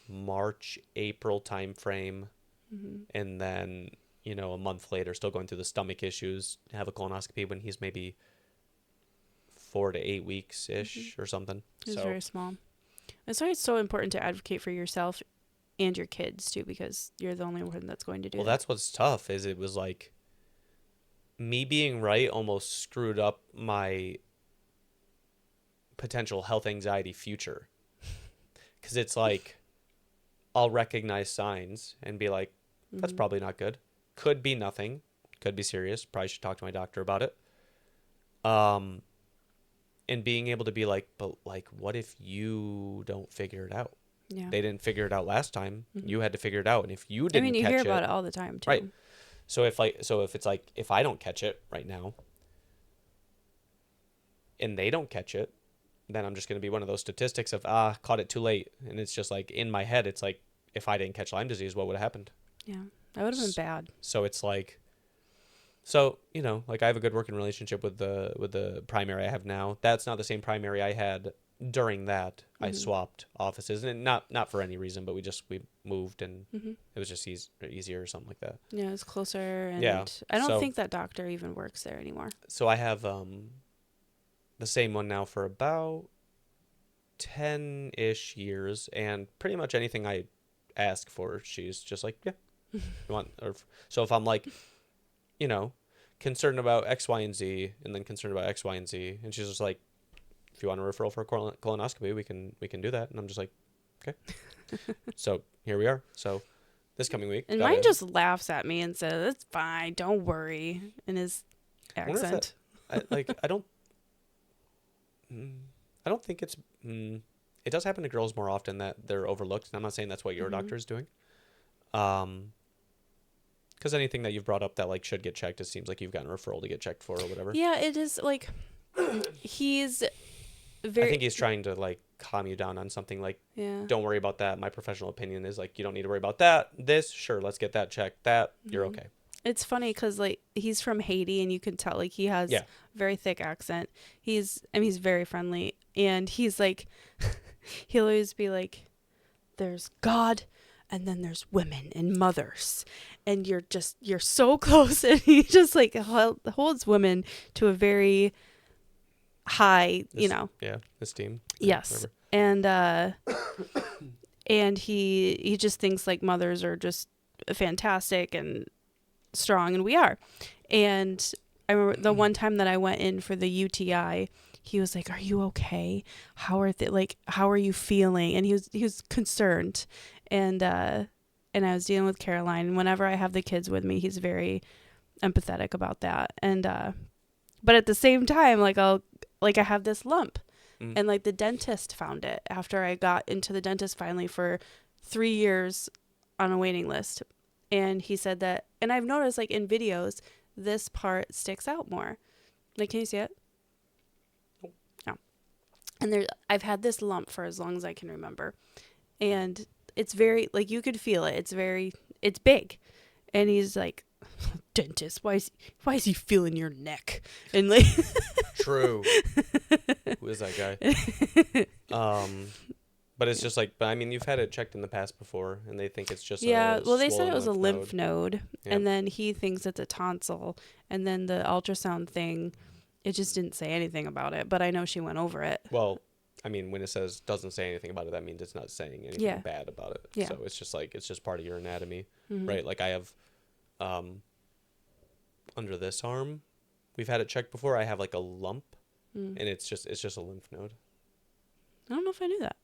March, April time frame. And then, you know, a month later, still going through the stomach issues, have a colonoscopy when he's maybe 4 to 8 weeks ish or something. It's very small. That's why it's so important to advocate for yourself and your kids too, because you're the only one that's going to do that. Well, that's what's tough, is it was like me being right almost screwed up my potential health anxiety future. Because it's like, I'll recognize signs and be like, that's probably not good. Could be nothing. Could be serious. Probably should talk to my doctor about it. And being able to be like, but like, what if you don't figure it out? Yeah. They didn't figure it out last time. You had to figure it out. And if you didn't catch it. you hear about it all the time too. Right. So if it's like, if I don't catch it right now and they don't catch it, then I'm just going to be one of those statistics of, caught it too late. And it's just like, in my head, it's like, if I didn't catch Lyme disease, what would have happened? Yeah. That would have been bad. So it's like, so, you know, like I have a good working relationship with the primary I have now. That's not the same primary I had during that. I swapped offices, and not for any reason, but we moved, and it was just easier or something like that. Yeah, it's closer, and Yeah. I don't think that doctor even works there anymore. So I have the same one now for about 10-ish years, and pretty much anything I ask for, she's just like, yeah, you want. Or so if I'm like, you know, concerned about X, Y, and Z, and then concerned about X, Y, and Z, and she's just like, if you want a referral for a colonoscopy, we can do that. And I'm just like, okay. So here we are. So this coming week, and mine just laughs at me and says, "It's fine, don't worry," in his accent. I don't think it's. It does happen to girls more often that they're overlooked, and I'm not saying that's what your doctor is doing. Because anything that you've brought up that like should get checked, it seems like you've gotten a referral to get checked for or whatever. Yeah, it is like he's very. I think he's trying to like calm you down on something like, don't worry about that. My professional opinion is like, you don't need to worry about that. This, sure, let's get that checked. That, you're okay. It's funny because like he's from Haiti, and you can tell like he has very thick accent. He's very friendly, and he's like, he'll always be like, "There's God, and then there's women and mothers, and you're so close," and he just like holds women to a very high, esteem. Yes, and and he just thinks like mothers are just fantastic and strong, and we are. And I remember the one time that I went in for the UTI, he was like, "Are you okay? How are you feeling?" And he was concerned. And I was dealing with Caroline, and whenever I have the kids with me, he's very empathetic about that. And but at the same time, I have this lump, and like the dentist found it after I got into the dentist finally for 3 years on a waiting list. And he said that, and I've noticed like in videos, this part sticks out more. Like, can you see it? No. And I've had this lump for as long as I can remember. And it's very, like, you could feel it. It's big. And he's like, "Dentist, why is he feeling your neck?" And like, true. Who is that guy? But it's just like, but I mean, you've had it checked in the past before, and they think it's just they said it was a lymph node, yeah. And then he thinks it's a tonsil, and then the ultrasound thing, it just didn't say anything about it, but I know she went over it. Well, I mean, when it says doesn't say anything about it, that means it's not saying anything bad about it. Yeah. So it's just like, it's just part of your anatomy, right? Like I have, under this arm, we've had it checked before. I have like a lump, and it's just a lymph node. I don't know if I knew that.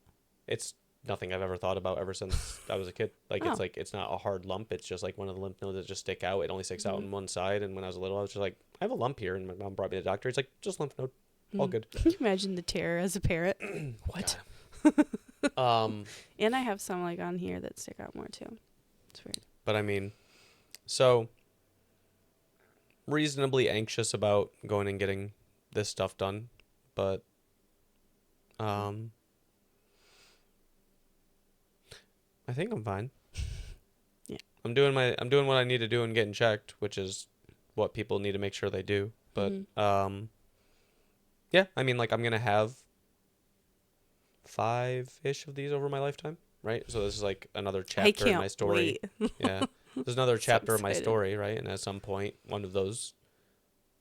It's nothing I've ever thought about ever since I was a kid. Like, it's like, it's not a hard lump. It's just like one of the lymph nodes that just stick out. It only sticks out on one side. And when I was little, I was just like, I have a lump here. And my mom brought me to the doctor. He's like, just lymph node. All good. Can you imagine the terror as a parent? What? And I have some like on here that stick out more too. It's weird. But I mean, so reasonably anxious about going and getting this stuff done, but I think I'm fine. Yeah. I'm doing what I need to do and getting checked, which is what people need to make sure they do. But yeah, I mean, like, I'm gonna have 5-ish of these over my lifetime, right? So this is like another chapter in my story. Wait. Yeah. There's another chapter of my excited. story, right? And at some point, one of those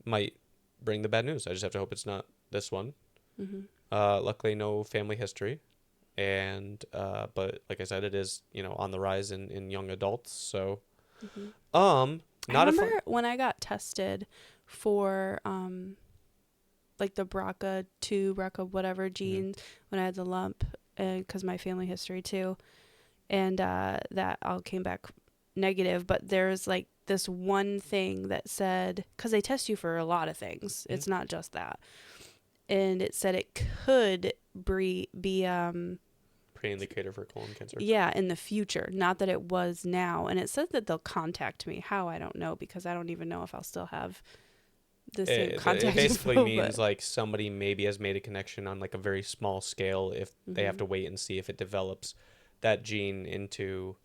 might bring the bad news. I just have to hope it's not this one. Mm-hmm. Luckily, no family history. And, but like I said, it is, on the rise in young adults. So, I not remember when I got tested for, like the BRCA2, whatever gene, when I had the lump, because my family history too. And, that all came back negative, but there's like this one thing that said, because they test you for a lot of things, it's not just that, and it said it could be pre-indicator for colon cancer. Yeah, in the future, not that it was now. And it said that they'll contact me. How, I don't know, because I don't even know if I'll still have the same contact info. It basically info, means like somebody maybe has made a connection on like a very small scale if they have to wait and see if it develops that gene into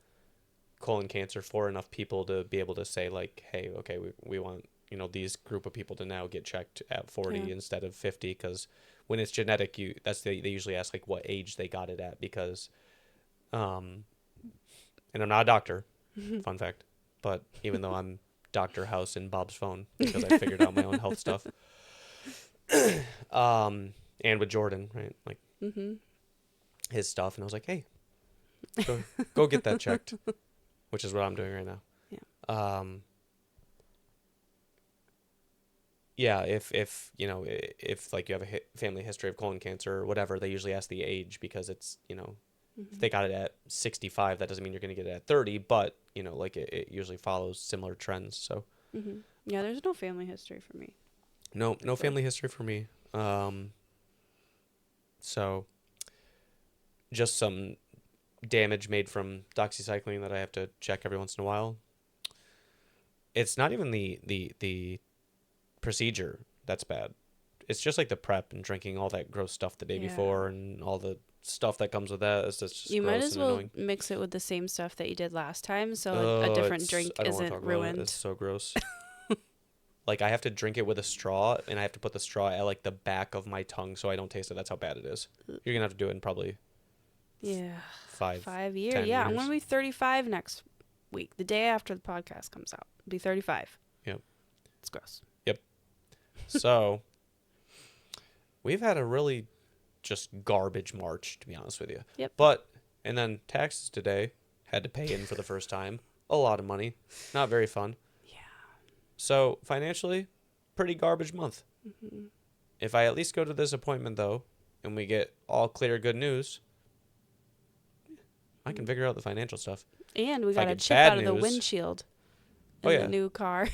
colon cancer for enough people to be able to say like, hey, okay, we want these group of people to now get checked at 40 instead of 50, because when it's genetic, they usually ask like what age they got it at, because and I'm not a doctor, fun fact, but even though I'm Dr. House in Bob's phone because I figured out my own health stuff, and with Jordan, right, like his stuff, and I was like, hey, go get that checked, which is what I'm doing right now. Yeah, if like you have a family history of colon cancer or whatever, they usually ask the age, because it's if they got it at 65, that doesn't mean you're going to get it at 30, but like it usually follows similar trends. So yeah, there's no family history for me. No family history for me. So just some damage made from doxycycline that I have to check every once in a while. It's not even the procedure that's bad. It's just like the prep and drinking all that gross stuff the day before and all the stuff that comes with that. It's just you gross might as and well annoying. mix it with the same stuff that you did last time, so a different drink isn't ruined. It's so gross. Like, I have to drink it with a straw, and I have to put the straw at like the back of my tongue so I don't taste it. That's how bad it is. You're gonna have to do it in probably 5 years. 10 Yeah, years. I'm gonna be 35 next week, the day after the podcast comes out. I'll be 35. Yep. It's gross. Yep. So we've had a really just garbage March, to be honest with you. Yep. And then taxes today, had to pay in for the first time. A lot of money. Not very fun. Yeah. So financially, pretty garbage month. If I at least go to this appointment though, and we get all clear good news, I can figure out the financial stuff. And we got a get chip bad out of the news- windshield in the new car.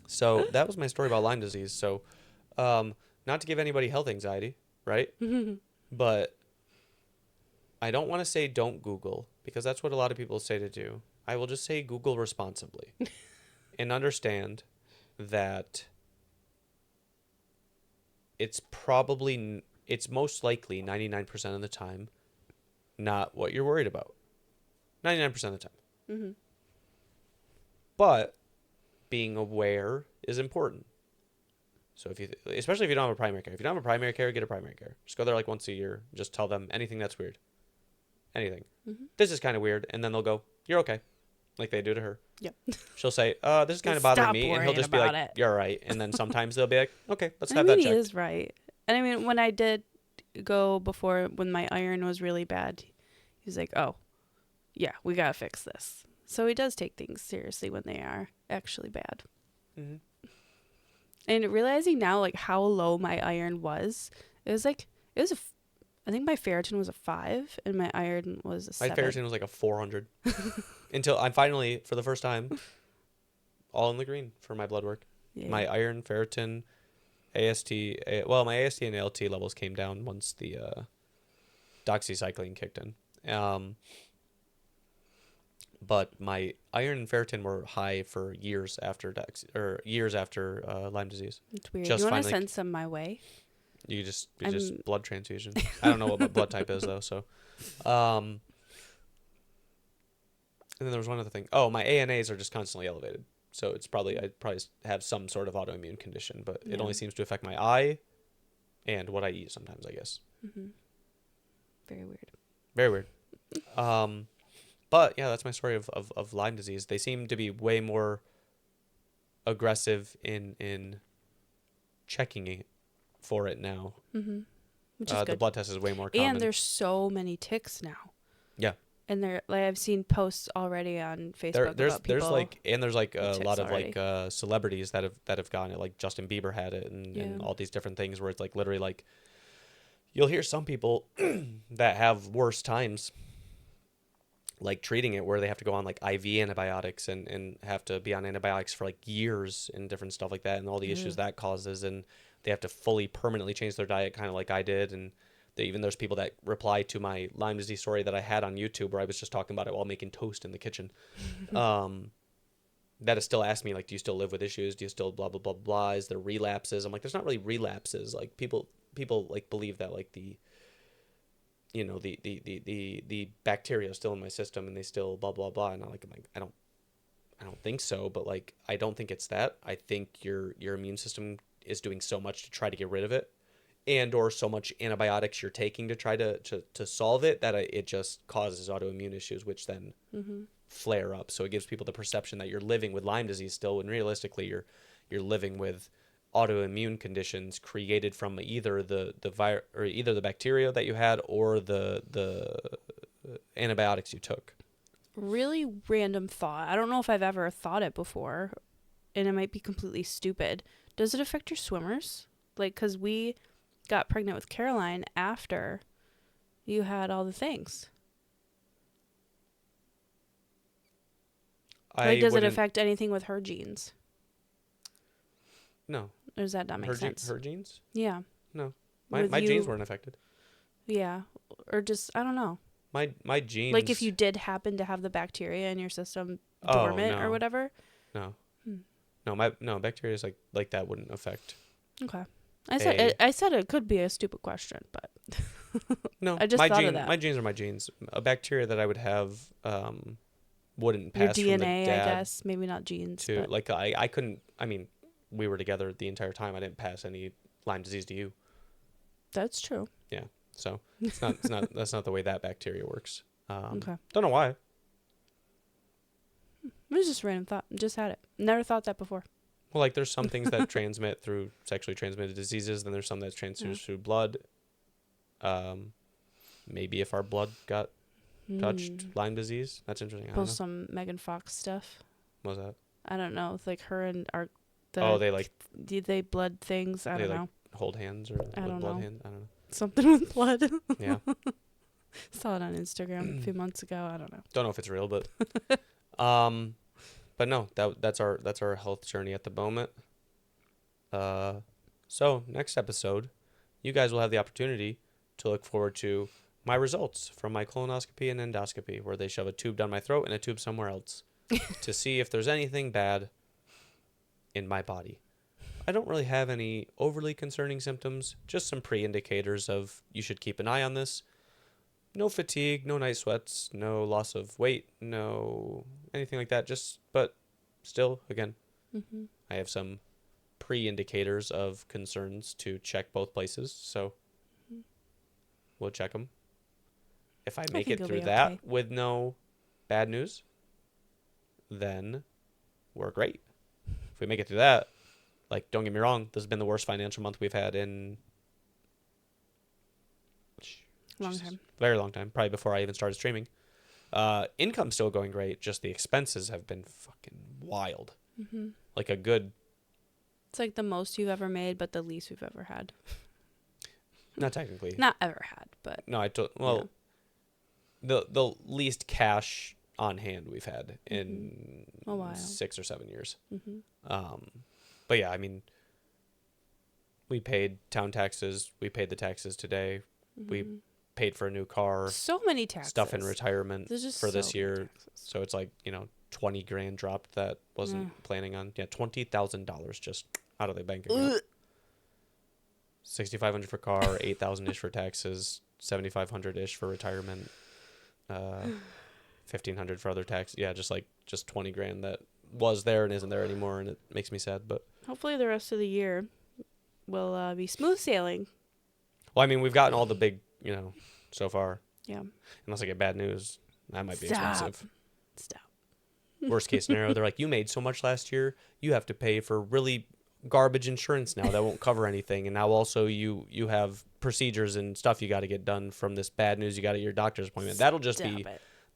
So that was my story about Lyme disease. So, not to give anybody health anxiety, right? But I don't want to say don't Google, because that's what a lot of people say to do. I will just say Google responsibly and understand that it's most likely 99% of the time not what you're worried about. 99% of the time. But being aware is important. So especially if you don't have a primary care. If you don't have a primary care, get a primary care. Just go there like once a year. Just tell them anything that's weird. Anything. This is kind of weird. And then they'll go, you're okay. Like they do to her. Yep. She'll say, this is kind of bothering me. And he'll just be like, it. you're all right. And then sometimes they'll be like, okay, let's have I mean, that checked. he is right. And I mean, when I did go before, when my iron was really bad, he was like, oh, yeah, we got to fix this. So he does take things seriously when they are actually bad. And realizing now, like, how low my iron was, I think my ferritin was a 5 and my iron was a 7. My ferritin was like a 400 until I'm finally, for the first time, all in the green for my blood work. Yeah. My iron, ferritin, my AST and ALT levels came down once the doxycycline kicked in. But my iron and ferritin were high for years after Lyme disease. It's weird. Just You want to finally, send some my way? you just blood transfusion. I don't know what my blood type is though. So, and then there was one other thing. Oh, my ANAs are just constantly elevated. So I probably have some sort of autoimmune condition, but it only seems to affect my eye and what I eat sometimes, I guess. Mm-hmm. Very weird. Very weird. But yeah, that's my story of Lyme disease. They seem to be way more aggressive in checking it for it now. Mm-hmm. Which is good. The blood test is way more common. And there's so many ticks now. Yeah. And I've seen posts already on Facebook there's about people. There's a lot of already. celebrities that have gotten it. Like Justin Bieber had it, and all these different things where it's like literally like you'll hear some people that have worse times like treating it, where they have to go on like IV antibiotics and have to be on antibiotics for like years and different stuff like that, and all the issues that causes, and they have to fully permanently change their diet, kind of like I did. And there's people that reply to my Lyme disease story that I had on YouTube where I was just talking about it while making toast in the kitchen. That has still asked me, like, do you still live with issues? Do you still blah, blah, blah, blah? Is there relapses? I'm like, there's not really relapses. Like people like believe that like the bacteria is still in my system and they still blah, blah, blah. And I'm like, I don't think so. But like, I don't think it's that. I think your immune system is doing so much to try to get rid of it, and or so much antibiotics you're taking to try to solve it, that it just causes autoimmune issues, which then flare up. So it gives people the perception that you're living with Lyme disease still, when realistically you're living with autoimmune conditions created from either the bacteria that you had or the antibiotics you took. Really random thought. I don't know if I've ever thought it before, and it might be completely stupid. Does it affect your swimmers? Like, because we got pregnant with Caroline after you had all the things. Like, does it affect anything with her genes? No. Or does that not make sense? Her genes? Yeah. No. My genes weren't affected. Yeah. Or just, I don't know. My genes... Like, if you did happen to have the bacteria in your system dormant or whatever? No. No, bacteria is like that wouldn't affect... Okay. I said it could be a stupid question, but... No. I just thought of that. My genes are my genes. A bacteria that I would have... wouldn't pass your DNA, from the dad, I guess. Maybe not genes. To, but... like, I couldn't... I mean, we were together the entire time. I didn't pass any Lyme disease to you. That's true. Yeah. So it's not that's not the way that bacteria works. Okay. Don't know why. It was just a random thought. Just had it. Never thought that before. Well, like there's some things that transmit through sexually transmitted diseases. Then there's some that transmits through blood. Maybe if our blood got touched, Lyme disease. That's interesting. I don't know. Some Megan Fox stuff. What was that? I don't know. It's like her and they like... Did they blood things? I don't know. Like hold hands or I don't blood know. hands? I don't know. Something with blood. Yeah. Saw it on Instagram a few months ago. I don't know. Don't know if it's real, but but no, that's our health journey at the moment. So next episode, you guys will have the opportunity to look forward to my results from my colonoscopy and endoscopy, where they shove a tube down my throat and a tube somewhere else to see if there's anything bad in my body. I don't really have any overly concerning symptoms, just some pre-indicators of you should keep an eye on this. No fatigue, no night sweats, no loss of weight, no anything like that. But still, again, I have some pre-indicators of concerns to check both places, so we'll check them. If I make it through that with no bad news, then we're great. If we make it through that, like, don't get me wrong, this has been the worst financial month we've had in very long time, probably before I even started streaming. Income's still going great, just the expenses have been fucking wild. Like a good... It's like the most you've ever made, but the least we've ever had. Not technically. Not ever had, but... No, the least cash on hand we've had in a while. 6 or 7 years. But yeah, I mean, We paid town taxes. We paid the taxes today. We Mm-hmm. paid for a new car. So many taxes. Stuff in retirement There's just for so this many year. taxes. So it's like, 20 grand dropped that wasn't planning on. Yeah, $20,000 just out of the bank account. Ugh. 6,500 for car, 8,000 ish for taxes, 7,500 ish for retirement, 1,500 for other taxes. Yeah, just 20 grand that was there and isn't there anymore, and it makes me sad. But Hopefully the rest of the year will be smooth sailing. well, I mean, we've gotten all the big, so far. Yeah. Unless I get bad news, that might be Stop. expensive. Stop. Worst case scenario, they're like, you made so much last year, you have to pay for really garbage insurance now that won't cover anything, and now also you have procedures and stuff you got to get done from this bad news you got at your doctor's appointment. That'll just be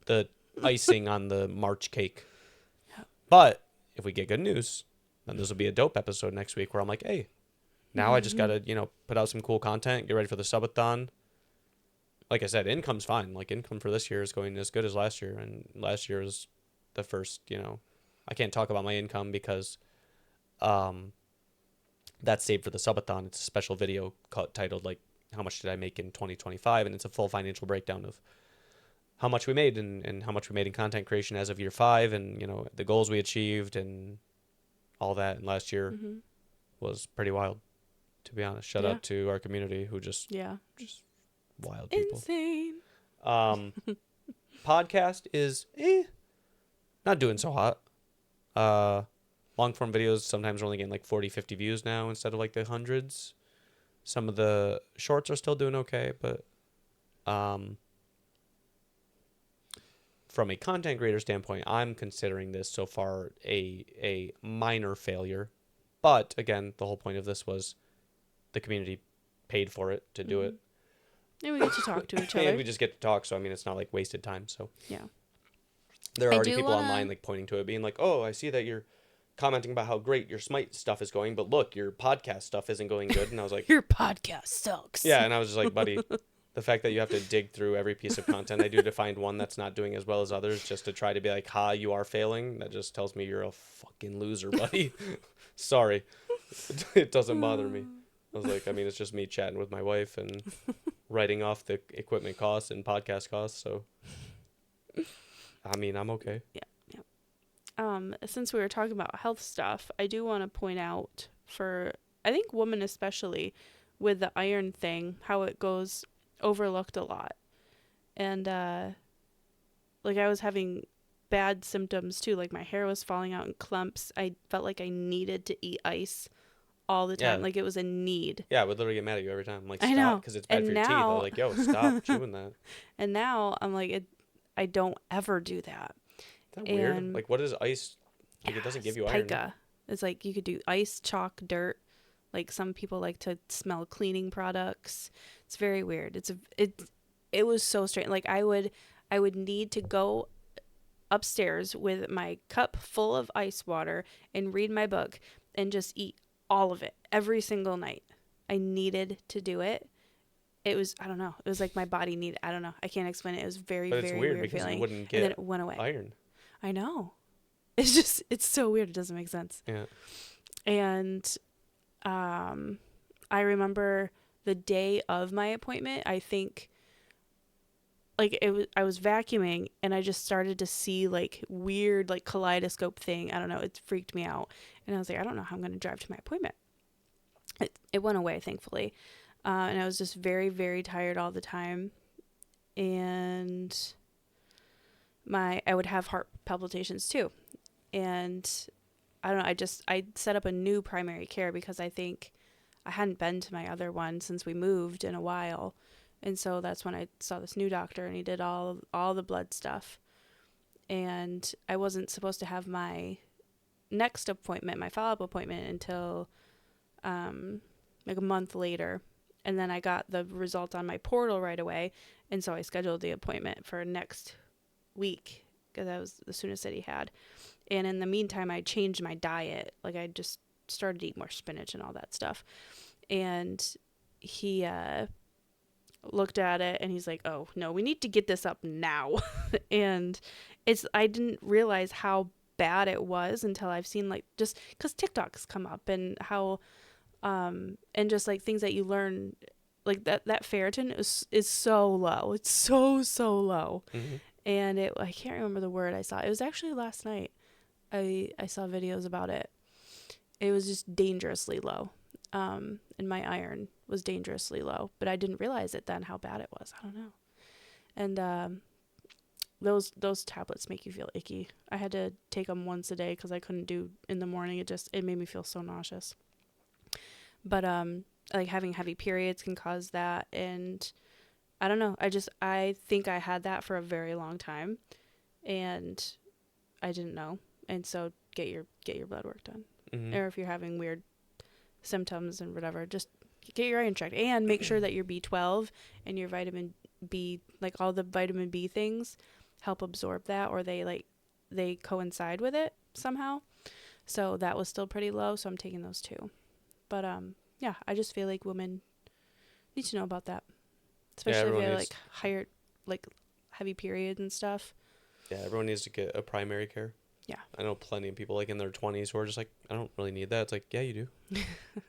the icing on the March cake. But if we get good news, then this will be a dope episode next week where I'm like, hey, now I just gotta put out some cool content, get ready for the subathon. Like I said, income's fine. Like, income for this year is going as good as last year, and last year is the first, I can't talk about my income because that's saved for the subathon. It's a special video titled, like, how much did I make in 2025? And it's a full financial breakdown of how much we made and how much we made in content creation as of year 5 and, the goals we achieved and all that. And last year was pretty wild, to be honest. Shout out to our community who just wild people. Insane. Podcast is not doing so hot. Long form videos sometimes are only getting like 40, 50 views now instead of like the hundreds. Some of the shorts are still doing okay, but from a content creator standpoint, I'm considering this so far a minor failure. But again, the whole point of this was the community paid for it to do it. And we get to talk to each other. And we just get to talk, so I mean, it's not like wasted time. So yeah. There are already people online like pointing to it, being like, "Oh, I see that you're commenting about how great your Smite stuff is going, but look, your podcast stuff isn't going good." And I was like, "Your podcast sucks." Yeah, and I was just like, "Buddy, the fact that you have to dig through every piece of content I do to find one that's not doing as well as others, just to try to be like, ha, you are failing. That just tells me you're a fucking loser, buddy." Sorry, it doesn't bother me. I was like, I mean, it's just me chatting with my wife and writing off the equipment costs and podcast costs, so. I mean, I'm okay. Yeah. Since we were talking about health stuff, I do want to point out for, I think women especially, with the iron thing, how it goes overlooked a lot. And, like, I was having bad symptoms, too. Like, my hair was falling out in clumps. I felt like I needed to eat ice all the time. Yeah. Like, it was a need. Yeah, I would literally get mad at you every time. I'm like, stop, I know. because it's bad for your teeth. I was like, yo, stop chewing that. And now I'm like, I don't ever do that. Is that weird? Like, what is ice? Like, it doesn't give you iron. Pica. It's like you could do ice, chalk, dirt. Like, some people like to smell cleaning products. It's very weird. It was so strange. Like, I would need to go upstairs with my cup full of ice water and read my book and just eat all of it every single night. I needed to do it. It was, I don't know. It was like my body needed, I don't know. I can't explain it. It was very, but it's very weird weird because feeling. You wouldn't get and then it went away. Iron. I know. It's so weird. It doesn't make sense. Yeah. And I remember the day of my appointment, I think, like, I was vacuuming and I just started to see like weird, like, kaleidoscope thing. I don't know. It freaked me out. And I was like, I don't know how I'm going to drive to my appointment. It went away, thankfully. And I was just very, very tired all the time. And I would have heart palpitations too. And I don't know, I set up a new primary care because I think I hadn't been to my other one since we moved in a while. And so that's when I saw this new doctor, and he did all the blood stuff. And I wasn't supposed to have my next appointment, my follow-up appointment, until like a month later. And then I got the result on my portal right away. And so I scheduled the appointment for next week because that was the soonest that he had. And in the meantime, I changed my diet. Like, I just started to eat more spinach and all that stuff. And he looked at it and he's like, "Oh, no, we need to get this up now." And I didn't realize how bad it was until I've seen, like, just because TikToks come up and how And just like things that you learn, like that ferritin is so low. It's so low. Mm-hmm. And I can't remember the word I saw. It was actually last night. I saw videos about it. It was just dangerously low. And my iron was dangerously low, but I didn't realize it then how bad it was. I don't know. And those tablets make you feel icky. I had to take them once a day because I couldn't do in the morning. It made me feel so nauseous. But like having heavy periods can cause that, and I don't know. I think I had that for a very long time, and I didn't know. And so get your blood work done, Mm-hmm. or if you're having weird symptoms and whatever, just get your iron checked, and make sure that your B12 and your vitamin B, like all the vitamin B things, help absorb that, or they coincide with it somehow. So that was still pretty low, so I'm taking those too. But yeah, I just feel like women need to know about that, especially if you're like higher, like heavy periods and stuff. Yeah, everyone needs to get a primary care. Yeah, I know plenty of people like in their 20s who are just like, I don't really need that. It's like, yeah, you do.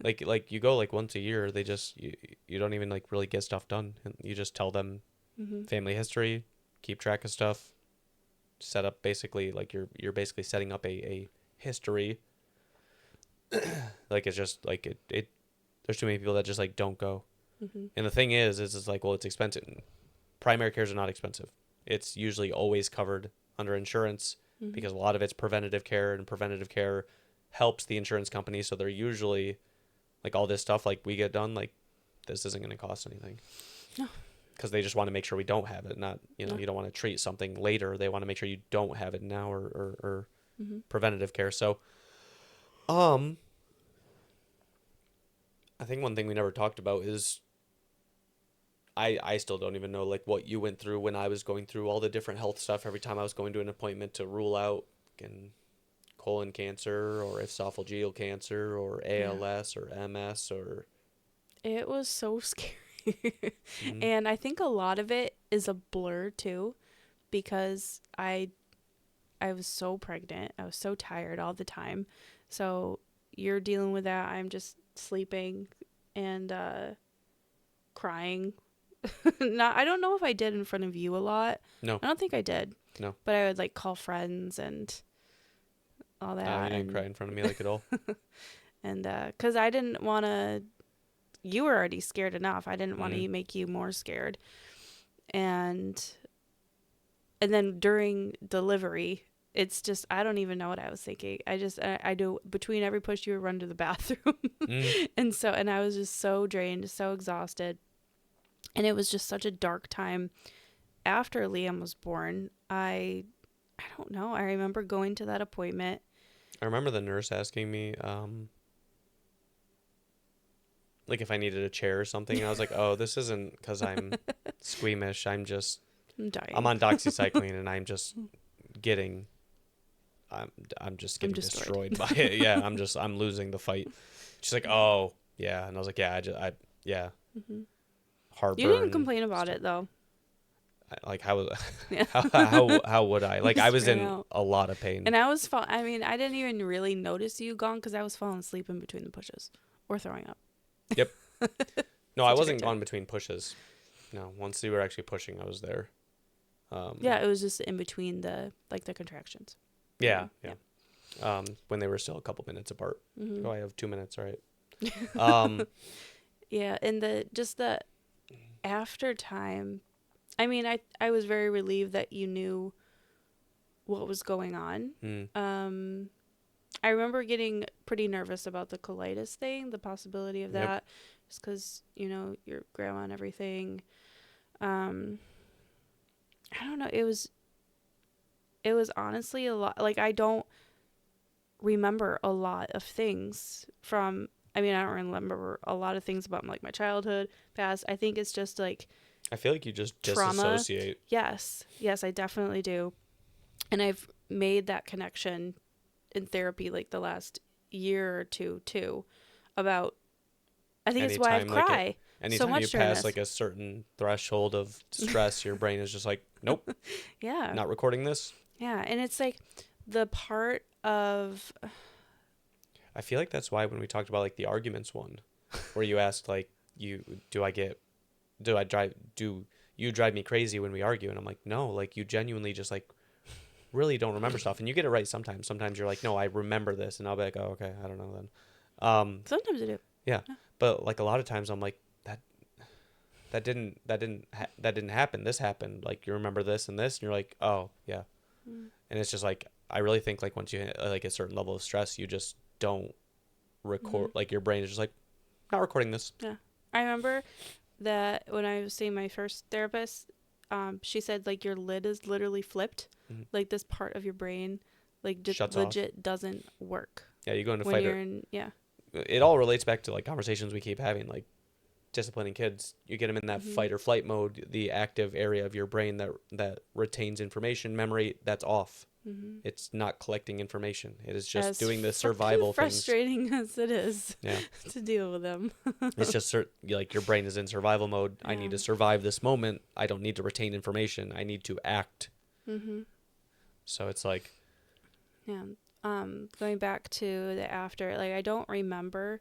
like you go like once a year. They just you don't even like really get stuff done, and you just tell them family history, keep track of stuff, set up basically like you're basically setting up a history. Like it's just like it there's too many people that just like don't go. And the thing is it's like, well, it's expensive. Primary cares are not expensive. It's usually always covered under insurance because a lot of it's preventative care, and preventative care helps the insurance company. So they're usually like all this stuff like we get done, like this isn't going to cost anything. No. Because they just want to make sure we don't have it. Not, you know, No. you don't want to treat something later. They want to make sure you don't have it now, or preventative care. So, I think one thing we never talked about is I still don't even know like what you went through when I was going through all the different health stuff every time I was going to an appointment to rule out colon cancer or esophageal cancer or ALS or MS or. It was so scary. And I think a lot of it is a blur too, because I was so pregnant. I was so tired all the time. So you're dealing with that. I'm just sleeping and crying. I don't know if I did in front of you a lot. No. I don't think I did. No. But I would like call friends and all that. You didn't cry in front of me like at all. And because I didn't want to, you were already scared enough. I didn't want to make you more scared. And then during delivery, it's just, I don't even know what I was thinking. I do, between every push, you would run to the bathroom. And I was just so drained, so exhausted. And it was just such a dark time after Liam was born. I don't know. I remember going to that appointment. I remember the nurse asking me, like if I needed a chair or something. And I was like, oh, this isn't because I'm squeamish. I'm dying. I'm on doxycycline and I'm just getting destroyed by it. Yeah, I'm losing the fight. She's like, oh, yeah. And I was like, yeah. Heartburn. You didn't complain about it though. Like how Yeah. how would I? Like I was in a lot of pain. And I didn't even really notice you gone because I was falling asleep in between the pushes or throwing up. Yep. No, I wasn't gone between pushes. No, once you were actually pushing, I was there. Yeah, it was just in between the contractions. Yeah. When they were still a couple minutes apart. Oh, I have 2 minutes. All right. Yeah, and the after time, I mean, I was very relieved that you knew what was going on. I remember getting pretty nervous about the colitis thing, the possibility of that, just because, your grandma and everything. I don't know. It was honestly a lot. Like, I don't remember a lot of things from, I don't remember a lot of things about like my childhood past. I think it's just like, I feel like you just trauma. disassociate. Yes, I definitely do. And I've made that connection in therapy like the last year or two too, about, I think it's why I cry so much you pass like a certain threshold of stress, your brain is just like, nope. Yeah. Not recording this. Yeah. And it's like the part of, I feel like that's why when we talked about like the arguments one, where you asked like, do you drive me crazy when we argue? And I'm like, no, like you genuinely just like really don't remember stuff. And you get it right sometimes. Sometimes you're like, no, I remember this. And I'll be like, oh, okay, I don't know then. Sometimes I do. Yeah. But like a lot of times I'm like, that didn't happen. This happened. Like you remember this and this, and you're like, oh yeah. Mm. And it's just like, I really think like once you hit like a certain level of stress, you just don't record, like your brain is just like, not recording this. Yeah. I remember that when I was seeing my first therapist, she said like your lid is literally flipped. Mm-hmm. Like this part of your brain, like just Shuts legit doesn't work. Yeah, you go into when fight you're or in, yeah. It all relates back to like conversations we keep having, like disciplining kids. You get them in that Mm-hmm. fight or flight mode, the active area of your brain that retains information memory, that's off. Mm-hmm. It's not collecting information. It is just As doing the survival things. frustrating as it is Yeah. to deal with them. It's just like your brain is in survival mode. I need to survive this moment. I don't need to retain information. I need to act. Mm-hmm. So it's like, yeah. Going back to the after, like I don't remember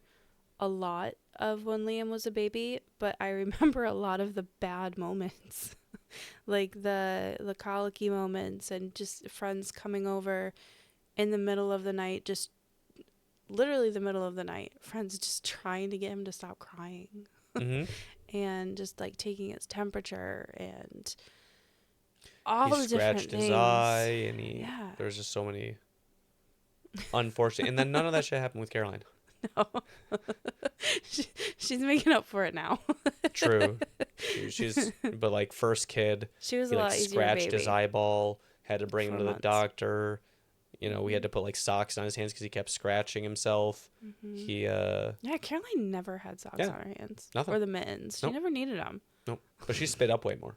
a lot of when Liam was a baby, but I remember a lot of the bad moments. Like the colicky moments and just friends coming over in the middle of the night, just literally the middle of the night, friends just trying to get him to stop crying. mm-hmm. And just like taking his temperature and all He the different scratched things. his eye, and there's just so many unfortunate. And then none of that shit happened with Caroline. No. She's making up for it now. True. But like first kid, She was he a like lot easier scratched baby. his eyeball, had to bring him For to the months. doctor. You know, we had to put like socks on his hands because he kept scratching himself. Mm-hmm. Yeah, Caroline never had socks on her hands. Nothing. Or the mittens. She never needed them. Nope. But she spit up way more.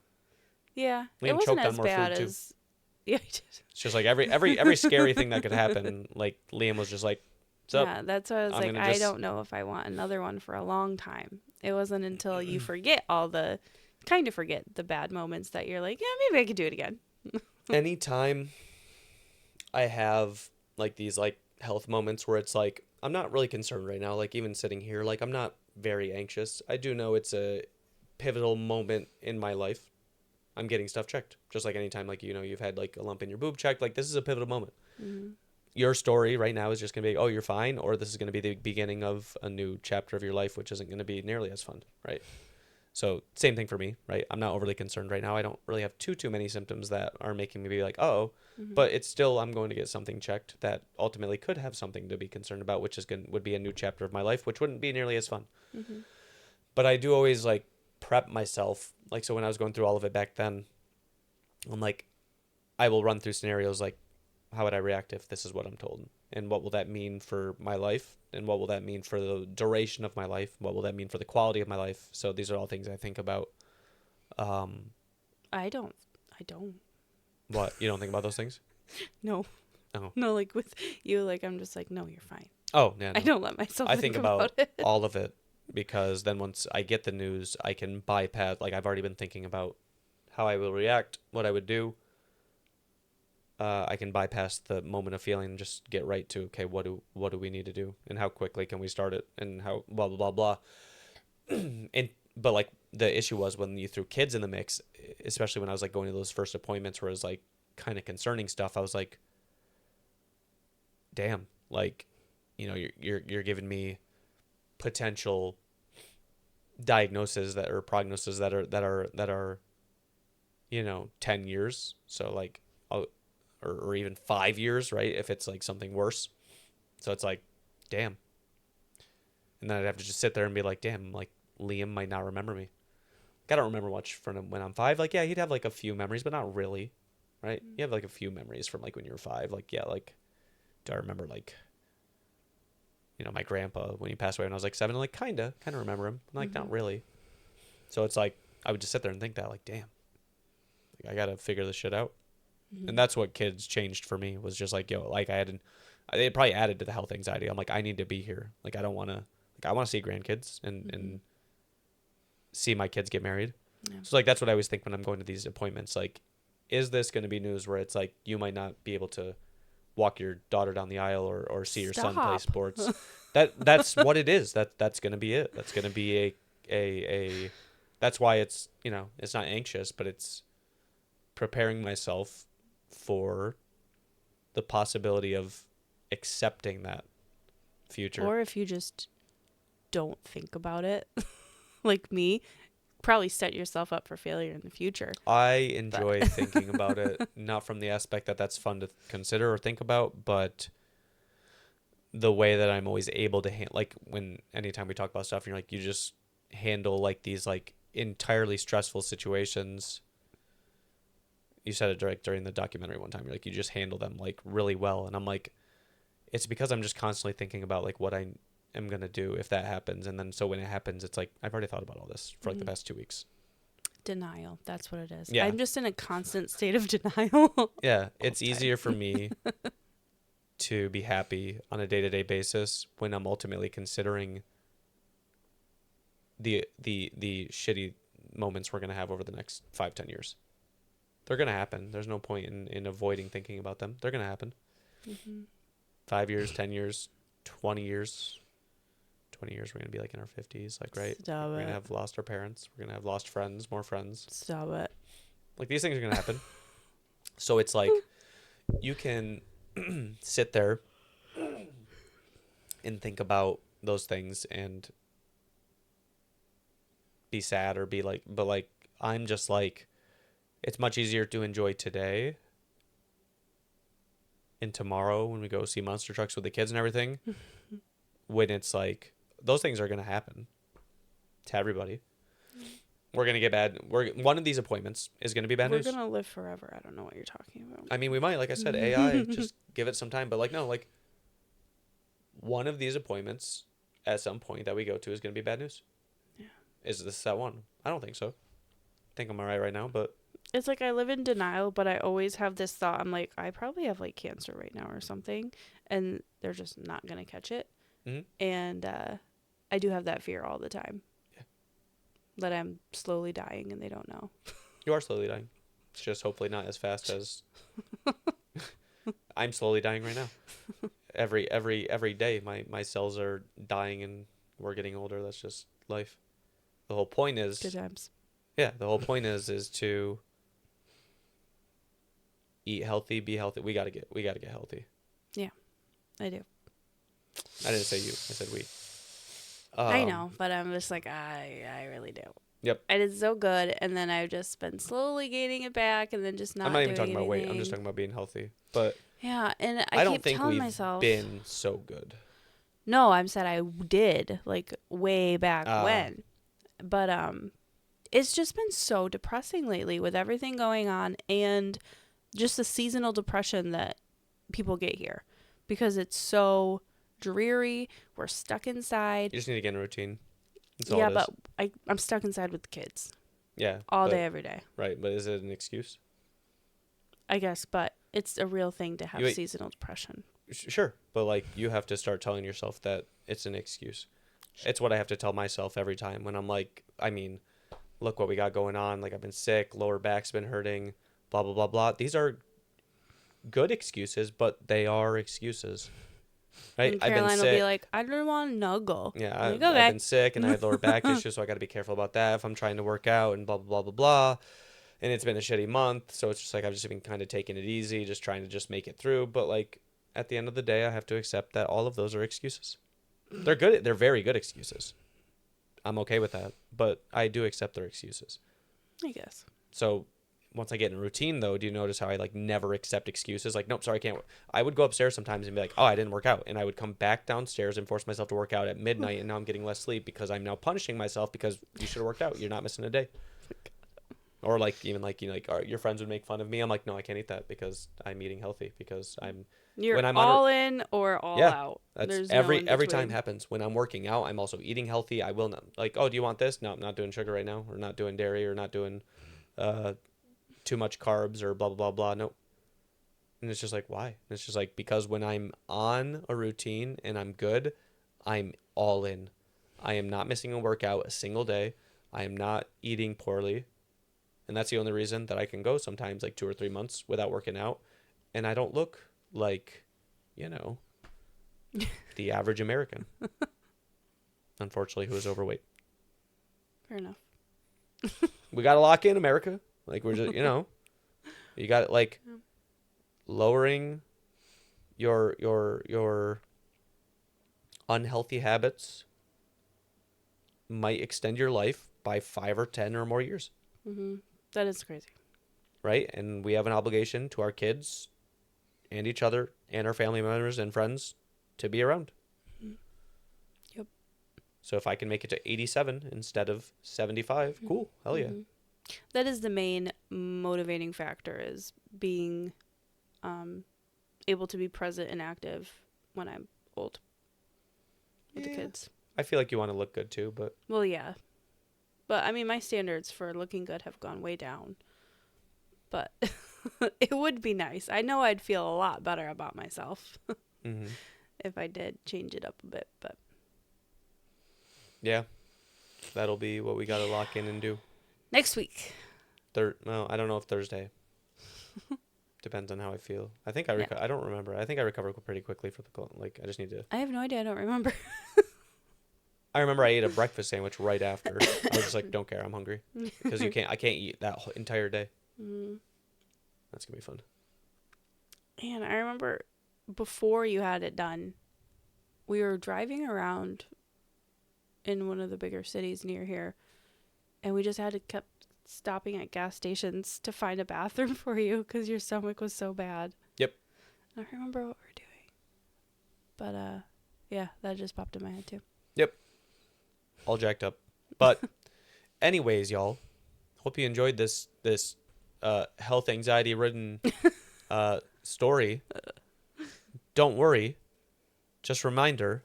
Yeah. Liam it wasn't choked on as more bad food, too. as... Yeah, he did. It's just like every scary thing that could happen. Like Liam was just like, "What's up?" Yeah, that's why I was I'm like, gonna I just- don't know if I want another one for a long time. It wasn't until you forget kind of forget the bad moments that you're like, yeah, maybe I could do it again. Anytime I have like these like health moments where it's like I'm not really concerned right now, like even sitting here, like I'm not very anxious. I do know it's a pivotal moment in my life. I'm getting stuff checked. Just like anytime like you've had like a lump in your boob checked, like this is a pivotal moment. Mm-hmm. Your story right now is just going to be, oh, you're fine, or this is going to be the beginning of a new chapter of your life, which isn't going to be nearly as fun, right? So same thing for me, right? I'm not overly concerned right now. I don't really have too many symptoms that are making me be like, oh, but it's still, I'm going to get something checked that ultimately could have something to be concerned about, which would be a new chapter of my life, which wouldn't be nearly as fun. Mm-hmm. But I do always like prep myself. Like, so when I was going through all of it back then, I'm like, I will run through scenarios like, how would I react if this is what I'm told? And what will that mean for my life? And what will that mean for the duration of my life? What will that mean for the quality of my life? So these are all things I think about. I don't. What? You don't think about those things? No. Oh. No, like with you, like I'm just like, no, you're fine. Oh, yeah. No. I don't let myself I think about it. all of it because then once I get the news, I can bypass, like I've already been thinking about how I will react, what I would do. I can bypass the moment of feeling and just get right to, okay, what do we need to do and how quickly can we start it and how blah, blah, blah, blah. But like the issue was when you threw kids in the mix, especially when I was like going to those first appointments where it was like kind of concerning stuff. I was like, damn, like, you're giving me potential diagnoses that are prognosis that are 10 years. So like, or even 5 years, right? If it's like something worse. So it's like, damn. And then I'd have to just sit there and be like, damn, like Liam might not remember me. Like, I don't remember much from when I'm 5. Like, yeah, he'd have like a few memories, but not really, right? You have like a few memories from like when you were 5. Like, yeah, like, do I remember like, my grandpa when he passed away when I was like 7? Like, kind of remember him. Like, not really. So it's like, I would just sit there and think that, like, damn, like, I got to figure this shit out. And that's what kids changed for me, was just like, like they probably added to the health anxiety. I'm like, I need to be here. Like, I don't want to, like, I want to see grandkids and see my kids get married. Yeah. So like, that's what I always think when I'm going to these appointments. Like, is this going to be news where it's like, you might not be able to walk your daughter down the aisle or see your son play Stop. sports. That's what it is. That's going to be it. That's going to be a that's why it's, you know, it's not anxious, but it's preparing myself for the possibility of accepting that future. Or if you just don't think about it, like me, probably set yourself up for failure in the future. I enjoy thinking about it, not from the aspect that that's fun to consider or think about, but the way that I'm always able to like when anytime we talk about stuff and you're like, you just handle like these like entirely stressful situations. You said it during the documentary one time. You're like, you just handle them like really well. And I'm like, it's because I'm just constantly thinking about like what I am going to do if that happens. And then so when it happens, it's like, I've already thought about all this for like the past 2 weeks. Denial. That's what it is. Yeah. I'm just in a constant state of denial. Yeah. It's easier for me to be happy on a day-to-day basis when I'm ultimately considering the shitty moments we're going to have over the next 5-10 years. They're going to happen. There's no point in avoiding thinking about them. They're going to happen. 5 years, 10 years, 20 years. 20 years, we're going to be like in our 50s. Like, right? Stop we're it. going to have lost our parents. We're going to have lost friends, more friends. Stop it. Like, these things are going to happen. So it's like, you can sit there and think about those things and be sad or be like, but like, I'm just like, it's much easier to enjoy today and tomorrow when we go see monster trucks with the kids and everything, when it's like, those things are going to happen to everybody. We're going to get bad. One of these appointments is going to be bad news. We're going to live forever. I don't know what you're talking about. I mean, we might, like I said, AI, just give it some time. But like, no, like one of these appointments at some point that we go to is going to be bad news. Yeah. Is this that one? I don't think so. I think I'm all right now, but. It's like I live in denial, but I always have this thought. I'm like, I probably have like cancer right now or something. And they're just not going to catch it. Mm-hmm. And I do have that fear all the time. Yeah. That I'm slowly dying and they don't know. You are slowly dying. It's just hopefully not as fast as I'm slowly dying right now. Every day my cells are dying and we're getting older. That's just life. The whole point is Good times. Yeah, the whole point is to eat healthy, be healthy. We gotta get healthy. Yeah, I do. I didn't say you. I said we. I know, but I'm just like, I really do. Yep. I did so good, and then I've just been slowly gaining it back, and then just not. I'm not even doing talking about weight. I'm anything. just talking about being healthy. But yeah, and I don't keep think telling we've myself, been so good. No, I'm said I did like way back when, but it's just been so depressing lately with everything going on and just the seasonal depression that people get here because it's so dreary. We're stuck inside. You just need to get in a routine. That's all Yeah, it but is. I'm stuck inside with the kids. Yeah. All day, every day. Right, but is it an excuse? I guess, but it's a real thing to have seasonal depression. Sure, but like you have to start telling yourself that it's an excuse. It's what I have to tell myself every time when I'm like, I mean, look what we got going on. Like I've been sick, lower back's been hurting, blah, blah, blah, blah. These are good excuses, but they are excuses. Right? And Caroline will be like, I don't want to snuggle. Yeah, I've been sick and I have lower back issues, so I got to be careful about that if I'm trying to work out and blah, blah, blah, blah, blah. And it's been a shitty month, so it's just like I've just been kind of taking it easy, just trying to just make it through. But like at the end of the day, I have to accept that all of those are excuses. They're good. They're very good excuses. I'm okay with that, but I do accept their excuses. I guess. So once I get in a routine, though, do you notice how I like never accept excuses? Like, nope, sorry, I can't. I would go upstairs sometimes and be like, oh, I didn't work out. And I would come back downstairs and force myself to work out at midnight. And now I'm getting less sleep because I'm now punishing myself because you should have worked out. You're not missing a day. Or like, even like, you know, like your friends would make fun of me. I'm like, no, I can't eat that because I'm eating healthy because You're when I'm all in or all out. That's There's every no time happens. When I'm working out, I'm also eating healthy. I will not like, oh, do you want this? No, I'm not doing sugar right now, or not doing dairy, or not doing too much carbs, or blah blah blah blah. Nope. And it's just like, why? And it's just like because when I'm on a routine and I'm good, I'm all in. I am not missing a workout a single day. I am not eating poorly. And that's the only reason that I can go sometimes like 2 or 3 months without working out. And I don't look like you know, the average American, unfortunately, who is overweight. Fair enough. We got to lock in America. Like, we're just, you know, you got like lowering your unhealthy habits might extend your life by 5 or 10 or more years. Mm-hmm. That is crazy. Right? And we have an obligation to our kids and each other and our family members and friends to be around. Yep. So if I can make it to 87 instead of 75, cool. Hell yeah. That is the main motivating factor, is being able to be present and active when I'm old with the kids. I feel like you want to look good too, but... Well, yeah. But, I mean, my standards for looking good have gone way down. But it would be nice. I know I'd feel a lot better about myself if I did change it up a bit, but... Yeah. That'll be what we got to lock in and do. Next week. No, I don't know if Thursday. Depends on how I feel. I think I don't remember. I think I recover pretty quickly for the cold. Like, I just need to... I have no idea. I don't remember. I remember I ate a breakfast sandwich right after. I was just like, don't care. I'm hungry. Because I can't eat that entire day. That's going to be fun. And I remember before you had it done, we were driving around in one of the bigger cities near here, and we just had to keep stopping at gas stations to find a bathroom for you because your stomach was so bad. Yep. I don't remember what we were doing. But, yeah, that just popped in my head too. Yep. All jacked up. But anyways, y'all, hope you enjoyed this health anxiety ridden story. Don't worry. Just reminder,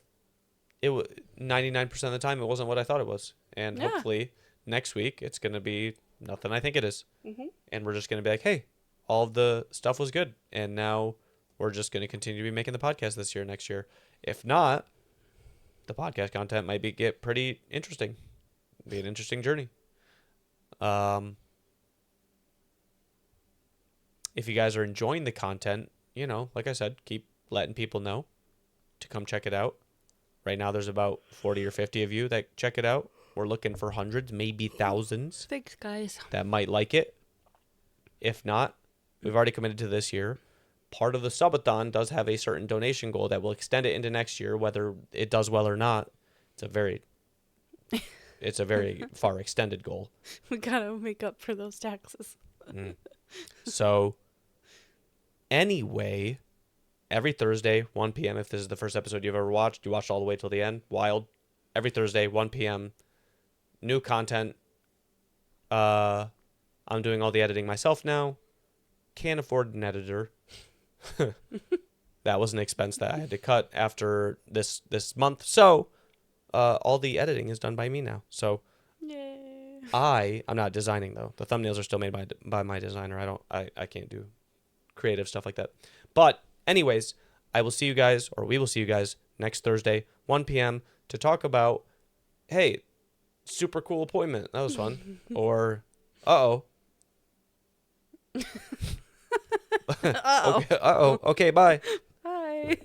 99% of the time it wasn't what I thought it was. And hopefully next week it's going to be nothing I think it is. And we're just going to be like, hey, all of the stuff was good. And now we're just going to continue to be making the podcast next year. If not, the podcast content might get pretty interesting. Be an interesting journey. If you guys are enjoying the content, you know, like I said, keep letting people know to come check it out. Right now there's about 40 or 50 of you that check it out. We're looking for hundreds, maybe thousands. Thanks, guys. That might like it. If not, we've already committed to this year. Part of the subathon does have a certain donation goal that will extend it into next year, whether it does well or not. It's a very far extended goal. We gotta make up for those taxes. So, anyway, every Thursday, 1 p.m., if this is the first episode you've ever watched, you watched all the way till the end, wild. Every Thursday, 1 p.m., new content. I'm doing all the editing myself now. Can't afford an editor. That was an expense that I had to cut after this month. So, all the editing is done by me now. So, yay. I'm not designing though. The thumbnails are still made by my designer. I can't do creative stuff like that. But anyways, we will see you guys next Thursday, 1 p.m. to talk about, hey, super cool appointment. That was fun. Or, uh-oh. Uh-oh. Okay, uh-oh. Okay, bye. Bye.